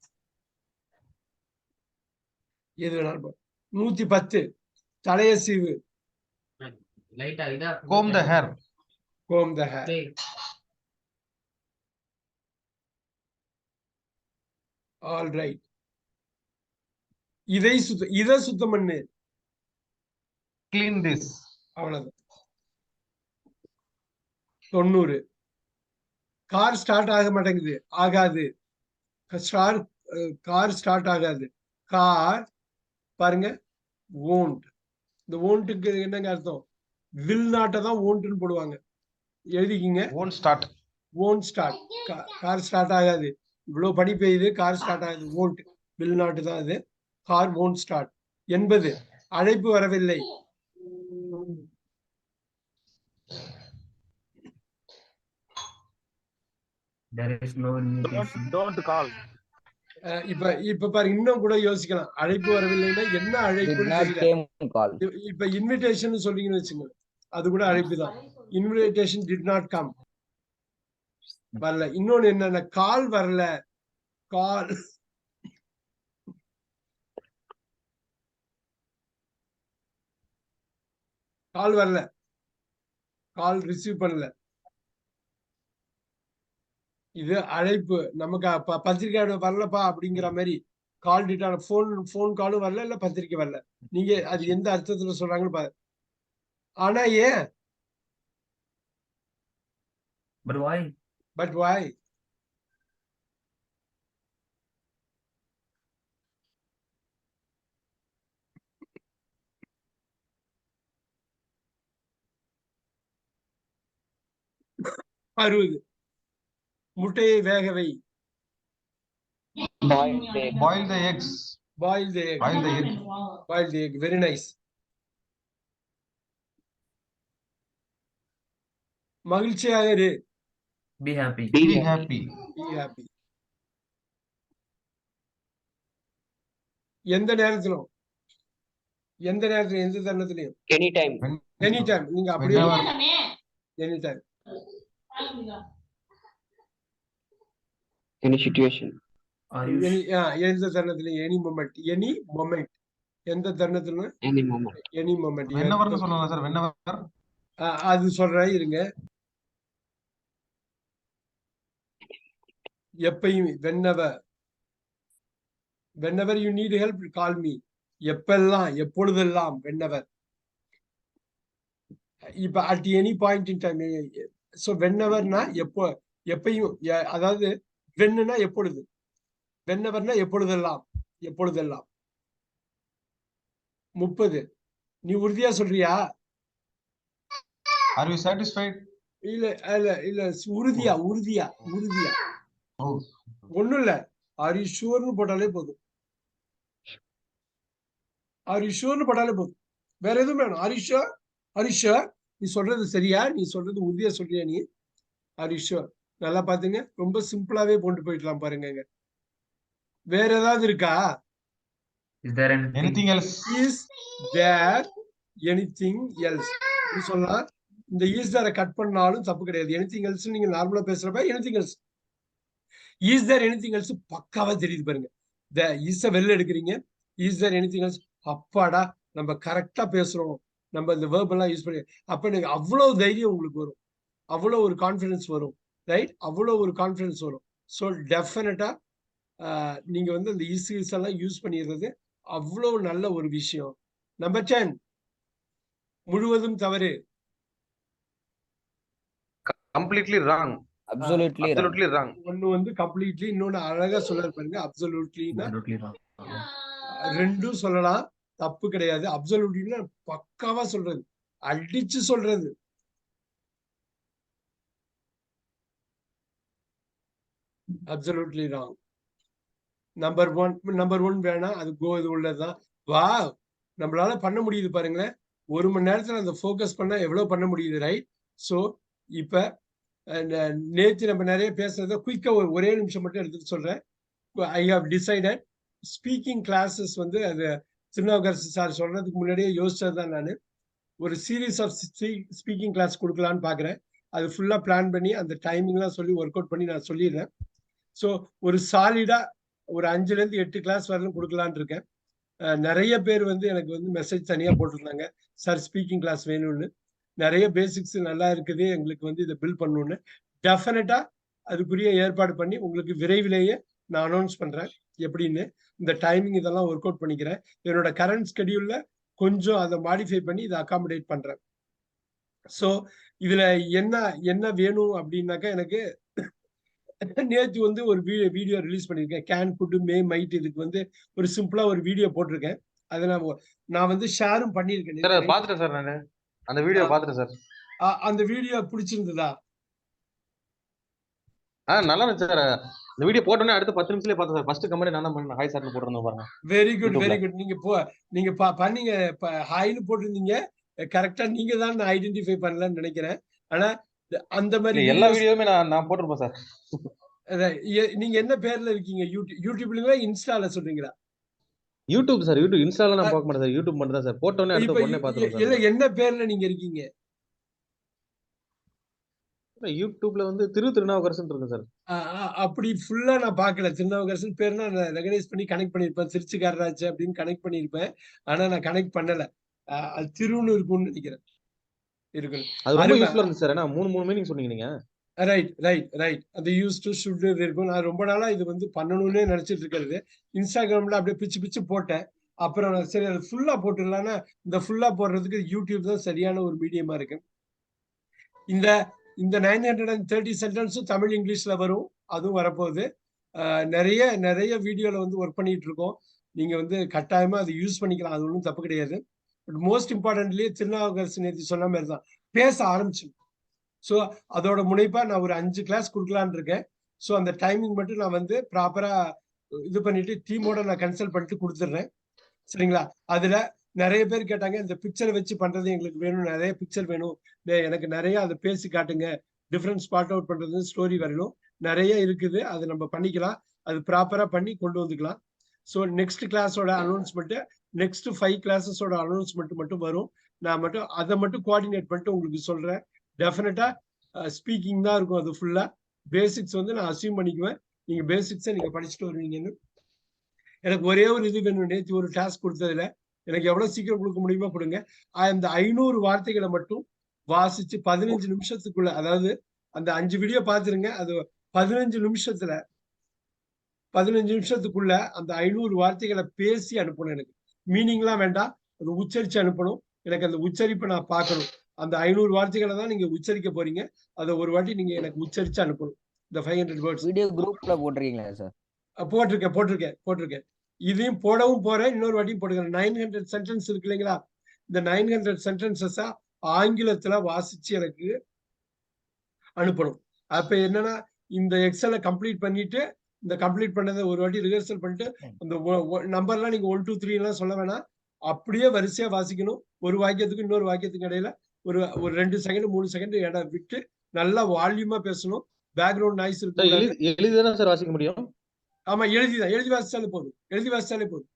எது வேணாலும். 110 தலைய சீவு.
comb the hair.
All right. இதை சுத்தம் பண்ணு.
clean this.
அவ்வளவுதான். 90 கார் ஸ்டார்ட் ஆக மாட்டேங்குது, ஆகாது. கார் ஸ்டார்ட் ஆகாது. கார் பாருங்க, won't. இந்த won'tக்கு என்னங்க அர்த்தம்? will not தான் won'tனு போடுவாங்க. எழுதிக்கிங்க.
won't start. கார் ஸ்டார்ட் ஆகாது. இவ்வளவு பனி பெய்யுது, கார் ஸ்டார்ட் ஆகுது. won't, will not தான் அது. Car won't start. 80 அழைப்பு வரவில்லை.
There is no invitation.
Don't call.
இப்ப பாருங்க, இன்னும் கூட யோசிக்கலாம். அழைப்பு வரவில்லைன்னா என்ன அழைப்புன்னு தெரியல. இப்ப இன்விடேஷன் சொல்றீங்கன்னு வச்சுங்க, அது கூட அழைப்பு தான். இன்விடேஷன் did not come, வரல. இன்னொன்னு என்னன்னா, கால் வரல. கால் வரல, கால் ரிசீவ் பண்ணல. இது அழைப்பு. நமக்கு பத்திரிக்கை வரலப்பா அப்படிங்கிற மாதிரி கால் டிட்டான போன் காலும் வரல, இல்ல பத்திரிக்கை வரல. நீங்க அது எந்த அர்த்தத்துல சொல்றாங்கன்னு பாரு. ஆனா ஏன்? But why? அறுபது முட்டையை வேக வை.
boil the eggs.
Boil the egg. Very nice. மகிழ்ச்சியாக இரு.
Be happy.
Be happy.
Be happy. எந்த நேரத்திலும் எந்த தருணத்திலையும்
எனி டைம்.
எனி டைம் நீங்க அப்படியே
Whenever.
Any time.
Any situation.
Are you
எந்த தருணத்திலையும் எனி மொமெண்ட் எந்த தருணத்திலும்
any moment.
Any moment.
Whenever சொல்லலாம் சார். Whenever.
அது சொல்றேன் இருங்க. எப்பயும் whenever you need help call me. எப்பெல்லாம் எப்பொழுதெல்லாம் whenever. இப்ப at any point in time. so whenever னா எப்பயும் அதாவது whenனா எப்பொழுது, whenever னா எப்பொழுதெல்லாம் 30. நீ உறுதியா சொல்றியா?
Are you satisfied?
இல்ல உறுதியா
Oh.
ஒண்ணும் இல்ல. ஆர் யூ ஷூர்னு போட்டாலே போதும். வேற எதுவும் வேணும். ஆர் யூ ஷூர் நீ சொல்றது சரியா, நீ சொல்றது உறுதியா சொல்றியா நீ? Are you sure? நல்லா பாத்துங்க, ரொம்ப சிம்பிளாவே கொண்டு போயிடலாம் பாருங்க. வேற ஏதாவது இருக்கா?
Is there
Anything else?
Is there anything else? நீ சொல்லலாம். இந்த is there கட் பண்ணாலும் தப்பு கிடையாது. anything else நீங்க நார்மலா பேசுறப்ப anything else. is there anything else பக்காவா தெரியுது பாருங்க. the is வெளில எடுக்கிறீங்க. is there anything else? அப்பாடா நம்ம கரெக்டா பேசுறோம். நம்ம இந்த verb எல்லாம் யூஸ் பண்ணி அப்ப நீங்க அவ்வளவு தைரியம் உங்களுக்கு வரும். அவ்வளவு ஒரு கான்ஃபிடன்ஸ் வரும். ரைட்? அவ்வளவு ஒரு கான்ஃபிடன்ஸ் வரும். ஸோ டெஃபினட்டா நீங்க வந்து இந்த இஸ் எல்லாம் யூஸ் பண்ணிடுறது அவ்வளவு நல்ல ஒரு விஷயம். நம்பர் 10 முழுவதும் தவறு.
Completely wrong.
Absolutely wrong.
Absolutely wrong.
ஒன்னு வந்து கம்ப்ளீட்லி, இன்னொன்னு அழகா சொல்ல பாருங்க. அப்சல்யூட்லினா
absolutely wrong?
ரெண்டும் சொல்லலாம், தப்பு கிடையாது. அப்சல்யூட்லினா பக்காவா சொல்றது, அடிச்சு சொல்றது. Absolutely wrong. நம்பர் ஒன் வேணாம், அது இது உள்ளதுதான். வா நம்மளால பண்ண முடியுது பாருங்களேன். 1 மணி நேரத்துல அந்த ஃபோக்கஸ் பண்ணா எவ்வளவு பண்ண முடியுது. ரைட்? ஸோ இப்ப நேற்று நம்ம நிறைய பேசுறத குயிக்கா ஒரே நிமிஷம் மட்டும் எடுத்துட்டு சொல்றேன். I have decided speaking classes வந்து அது திருநாவுக்கரசு சார் சொல்றதுக்கு முன்னாடியே யோசிச்சது தான். நான் ஒரு சீரீஸ் ஆஃப் ஸ்பீக்கிங் கிளாஸ் கொடுக்கலான்னு பாக்குறேன். அது ஃபுல்லா பிளான் பண்ணி அந்த டைமிங்லாம் சொல்லி ஒர்க் அவுட் பண்ணி நான் சொல்லிடுறேன். ஸோ ஒரு சாலிடா ஒரு 5ல இருந்து 8 கிளாஸ் வரலும் கொடுக்கலான் இருக்கேன். நிறைய பேர் வந்து எனக்கு வந்து மெசேஜ் தனியா போட்டிருந்தாங்க, சார் ஸ்பீக்கிங் கிளாஸ் வேணும்னு. நிறைய பேசிக்ஸ் நல்லா இருக்குது, எங்களுக்கு வந்து இதை பில்ட் பண்ணணும்னு. டெஃபினட்டா அதுக்குரிய ஏற்பாடு பண்ணி உங்களுக்கு விரைவிலேயே நான் அனௌன்ஸ் பண்றேன் எப்படின்னு. இந்த டைமிங் இதெல்லாம் ஒர்க் அவுட் பண்ணிக்கிறேன். என்னோட கரண்ட் ஸ்கெடியூல்ல கொஞ்சம் அதை மாடிஃபை பண்ணி இதை அகாமடேட் பண்றேன். ஸோ இதுல என்ன வேணும் அப்படின்னாக்கா, எனக்கு நேற்று வந்து ஒரு வீடியோ ரிலீஸ் பண்ணியிருக்கேன். கேன் குட் மே மைட், இதுக்கு வந்து ஒரு சிம்பிளா ஒரு வீடியோ போட்டிருக்கேன். அதை நான் வந்து ஷேரும் பண்ணியிருக்கேன்.
பாத்துட்டேன் சார், நானு அந்த வீடியோ பாத்துட்டேன் சார்.
அந்த வீடியோ பிடிச்சிருந்ததா?
நல்லா இருந்துச்சு சார். இந்த வீடியோ போட்டோன்னே அடுத்த 10 நிமிஷத்துலயே பார்த்தேன் சார். ஃபர்ஸ்ட் கமெண்ட் நான் தான் பண்ணேன், ஹாய் சார்னு போட்டிருந்தேன் பாருங்க.
Very good very good. நீங்க பண்ணீங்க, ஹாய்னு போட்டிருந்தீங்க. கரெக்டா நீங்க தான் ஐடென்டிஃபை பண்ணலன்னு நினைக்கிறேன். ஆனா அந்த மாதிரி
எல்லா வீடியோவுமே நான் போட்டிருப்பேன் சார்.
நீங்க என்ன பேர்ல இருக்கீங்க? யூடியூப்ல இன்ஸ்டால சொல்றீங்களா?
YouTube sir. யூடியூப், இன்ஸ்டால நான் பார்க்க மாட்டேன் சார். யூடியூப் மட்டும் தான் சார். போட்டோன்னே அடுத்த உடனே பார்த்துருவேன் சார்.
இல்ல என்ன பேர்ல நீங்க இருக்கீங்க?
யூடியூப்ல வந்து திருநாவுக்கரசன் இருக்கு சார்.
அப்படி ஃபுல்லா நான் பார்க்கல. திருநாவுக்கரசன் பேர்னா நான் ரெகனைஸ் பண்ணி கனெக்ட் பண்ணிருப்பேன். திருச்சிக்காரராச்சு அப்படின்னு கனெக்ட் பண்ணிருப்பேன். ஆனா நான் கனெக்ட் பண்ணல. அது திருன்னு இருக்கும்னு நினைக்கிறேன். இருக்கணும்.
அது ரொம்ப யூஸ்ஃபுல்லா இருந்துச்சு சார். ஏன்னா 3 மீனிங் சொன்னீங்க நீங்க.
ரைட். அது யூஸ் டு ஷுட் இருக்கும். நான் ரொம்ப நாளா இது வந்து பண்ணணும்னே நினைச்சிட்டு இருக்கிறது. இன்ஸ்டாகிராம்ல அப்படியே பிச்சு போட்டேன். அப்புறம் சரி அது ஃபுல்லா போட்டுடலாம்னா, இந்த ஃபுல்லா போடுறதுக்கு யூடியூப் தான் சரியான ஒரு மீடியமா இருக்கு. இந்த 930 சென்டென்ஸும் தமிழ் இங்கிலீஷ்ல வரும். அதுவும் வரப்போகுது. நிறைய வீடியோல வந்து ஒர்க் பண்ணிட்டு இருக்கோம். நீங்க வந்து கட்டாயமா அதை யூஸ் பண்ணிக்கலாம். அது ஒன்றும் தப்பு கிடையாது. பட் மோஸ்ட் இம்பார்ட்டன்ட்லி திருநாவுக்கரசு நேற்று சொன்ன மாதிரி தான் பேச ஆரம்பிச்சு. ஸோ அதோட முனைப்பா நான் ஒரு 5 கிளாஸ் கொடுக்கலான்னு இருக்கேன். ஸோ அந்த டைமிங் மட்டும் நான் வந்து ப்ராப்பரா இது பண்ணிட்டு டீமோட நான் கன்சல்ட் பண்ணிட்டு கொடுத்துட்றேன். சரிங்களா? அதுல நிறைய பேர் கேட்டாங்க இந்த பிக்சரை வச்சு பண்றது எங்களுக்கு வேணும், நிறைய பிக்சர் வேணும், எனக்கு நிறைய அதை பேசி காட்டுங்க, டிஃபரன்ஸ் ஸ்பாட் அவுட் பண்றது, ஸ்டோரி வரணும், நிறைய இருக்குது, அது நம்ம பண்ணிக்கலாம், அது ப்ராப்பரா பண்ணி கொண்டு வந்துக்கலாம். ஸோ நெக்ஸ்ட் கிளாஸோட அனௌன்ஸ்மெண்ட், நெக்ஸ்ட் 5 கிளாஸஸோட அனௌன்ஸ்மெண்ட் மட்டும் வரும். நான் மட்டும் அதை மட்டும் கோஆர்டினேட் பண்ணிட்டு உங்களுக்கு சொல்றேன். டெஃபினட்டா ஸ்பீக்கிங் தான் இருக்கும் அது ஃபுல்லா. பேசிக்ஸ் வந்து நான் அசியூம் பண்ணிக்குவேன், நீங்க பேசிக்ஸை நீங்க படிச்சுட்டு வருவீங்கன்னு. எனக்கு ஒரே ஒரு இது வேணும், நேற்று ஒரு டாஸ்க் கொடுத்ததுல எனக்கு எவ்வளவு சீக்கிரம் கொடுக்க முடியுமோ கொடுங்க. அந்த 500 வார்த்தைகளை மட்டும் வாசிச்சு 15 நிமிஷத்துக்குள்ள, அதாவது அந்த 5 வீடியோ பார்த்துருங்க, அது 15 நிமிஷத்துக்குள்ள அந்த 500 வார்த்தைகளை பேசி அனுப்பணும். எனக்கு மீனிங்லாம் வேண்டாம், அது உச்சரிச்சு அனுப்பணும். எனக்கு அந்த உச்சரிப்பை நான் பார்க்கணும். அந்த 500 வார்த்தைகளை தான் நீங்க உச்சரிக்க போறீங்க, அதை ஒரு வாட்டி நீங்க எனக்கு உச்சரிச்சு அனுப்பணும். இந்த 500 வேர்ட்ஸ்
வீடியோ குரூப்ல போட்டிருக்கீங்களா சார்?
போட்டிருக்கேன். இதையும் போடவும் போறேன், இன்னொரு வாட்டியும் போட்டுக்கிறேன். 900 சென்டென்ஸ் இருக்கு இல்லைங்களா, இந்த 900 சென்டென்சஸா ஆங்கிலத்துல வாசிச்சு எனக்கு அனுப்பணும். அப்ப என்னன்னா, இந்த எக்ஸலை கம்ப்ளீட் பண்ணிட்டு, இந்த கம்ப்ளீட் பண்ணதை ஒரு வாட்டி ரிஹர்சல் பண்ணிட்டு, அந்த நம்பர்லாம் நீங்க 1 2 3 எல்லாம் சொல்ல வேணாம், அப்படியே வரிசையா வாசிக்கணும். ஒரு வாக்கியத்துக்கு இன்னொரு வாக்கியத்துக்கு இடையில ஒரு 2 செகண்ட் 3 செகண்ட் இடம் விட்டு நல்லா வால்யூமா பேசணும். பேக்ரவுண்ட் நாய்ஸ் இருக்கு.
எழுதிதானே சார் வாசிக்க முடியும்?
ஆமா, எழுதி வாசிச்சாலே போதும்.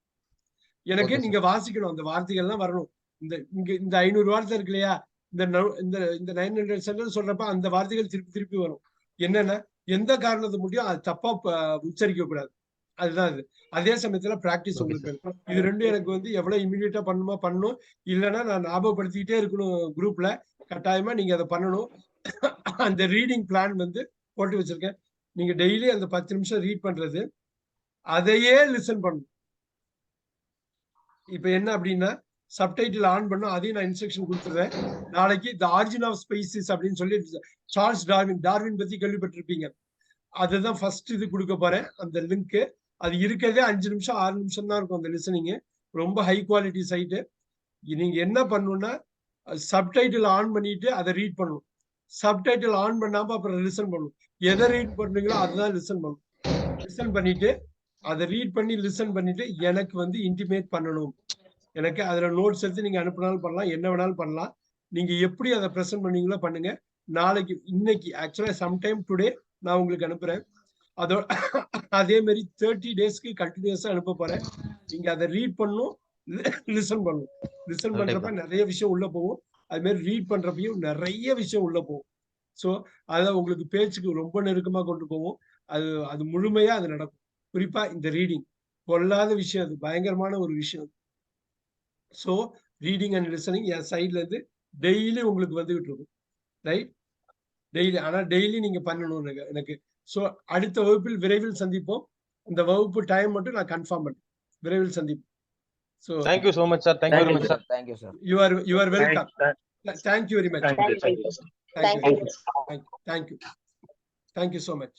எனக்கு நீங்க வாசிக்கணும், அந்த வார்த்தைகள்லாம் வரணும். இந்த 500 வார்த்தை இருக்கு இல்லையா, இந்த 900 சென்டென்ஸ் சொல்றப்ப அந்த வார்த்தைகள் திருப்பி வரும். என்னன்னா, எந்த காரணத்தை முடியும் அது தப்பா உச்சரிக்க கூடாது, அதுதான் அது. அதே சமயத்துல பிராக்டிஸ் உங்களுக்கு இருக்கும். இது ரெண்டும் எனக்கு வந்து எவ்வளவு இமீடியட்டா பண்ணணும், இல்லைன்னா நான் ஞாபகப்படுத்திக்கிட்டே இருக்கணும். குரூப்ல கட்டாயமா நீங்க அதை பண்ணணும். அந்த ரீடிங் பிளான் வந்து போட்டு வச்சிருக்கேன். நீங்க டெய்லி அந்த 10 நிமிஷம் ரீட் பண்றது, அதையே லிசன் பண்ணணும். இப்ப என்ன அப்படின்னா, சப்டைட்டில் ஆன் பண்ணும், அதையும் நான் இன்ஸ்ட்ரக்ஷன் கொடுத்துருவேன். நாளைக்கு தி ஆரிஜின் ஆஃப் ஸ்பைசிஸ் அப்படின்னு சொல்லி சார்ல்ஸ் டார்வின் பத்தி கேள்விப்பட்டிருப்பீங்க. அதுதான் ஃபர்ஸ்ட் இது கொடுக்க போறேன், அந்த லிங்க். அது இருக்கிறதே 5 நிமிஷம் 6 நிமிஷம் தான் இருக்கும் அந்த லிசனிங். ரொம்ப ஹை குவாலிட்டி சைட்டு. நீங்க என்ன பண்ணணும்னா, சப்டைட்டில் ஆன் பண்ணிட்டு அதை ரீட் பண்ணணும். சப்டைட்டில் ஆன் பண்ணாம அப்புறம் லிசன் பண்ணணும். எதை ரீட் பண்றீங்களோ அதுதான் லிசன் பண்ணணும். லிசன் பண்ணிட்டு அதை ரீட் பண்ணி லிசன் பண்ணிட்டு எனக்கு வந்து இன்டிமேட் பண்ணணும். எனக்கு அதுல நோட்ஸ் எடுத்து நீங்க அனுப்பினாலும் பண்ணலாம், என்ன வேணாலும் பண்ணலாம். நீங்க எப்படி அதை ப்ரெசென்ட் பண்ணீங்களோ பண்ணுங்க. நாளைக்கு இன்னைக்கு ஆக்சுவலா சம்டைம் டுடே நான் உங்களுக்கு அனுப்புறேன். அதே மாதிரி 30 டேஸ்க்கு கண்டினியூஸா அனுப்ப போறேன். நீங்க அதை ரீட் பண்ணணும், லிசன் பண்ணணும். லிசன் பண்றப்ப நிறைய விஷயம் உள்ள போகும், அது மாதிரி ரீட் பண்றப்பையும் நிறைய விஷயம் உள்ள போகும். ஸோ அதை உங்களுக்கு பேச்சுக்கு ரொம்ப நெருக்கமா கொண்டு போவோம். அது முழுமையா அது நடக்கும். குறிப்பா இந்த ரீடிங் பொல்லாத விஷயம், அது பயங்கரமான ஒரு விஷயம். ஸோ ரீடிங் அண்ட் லிசனிங் என் சைட்ல இருந்து டெய்லி உங்களுக்கு வந்துகிட்டு இருக்கும், ரைட்? டெய்லி, ஆனா டெய்லி நீங்க பண்ணணும் எனக்கு. ஸோ அடுத்த வகுப்பில் விரைவில் சந்திப்போம். இந்த வகுப்பு டைம் மட்டும் நான் கன்ஃபார்ம் பண்ணேன். விரைவில் சந்திப்போம். So
thank you so much sir. Thank you very much sir.
Thank you sir.
You are welcome. Thank you very much.
Thank you.
Thank you so much.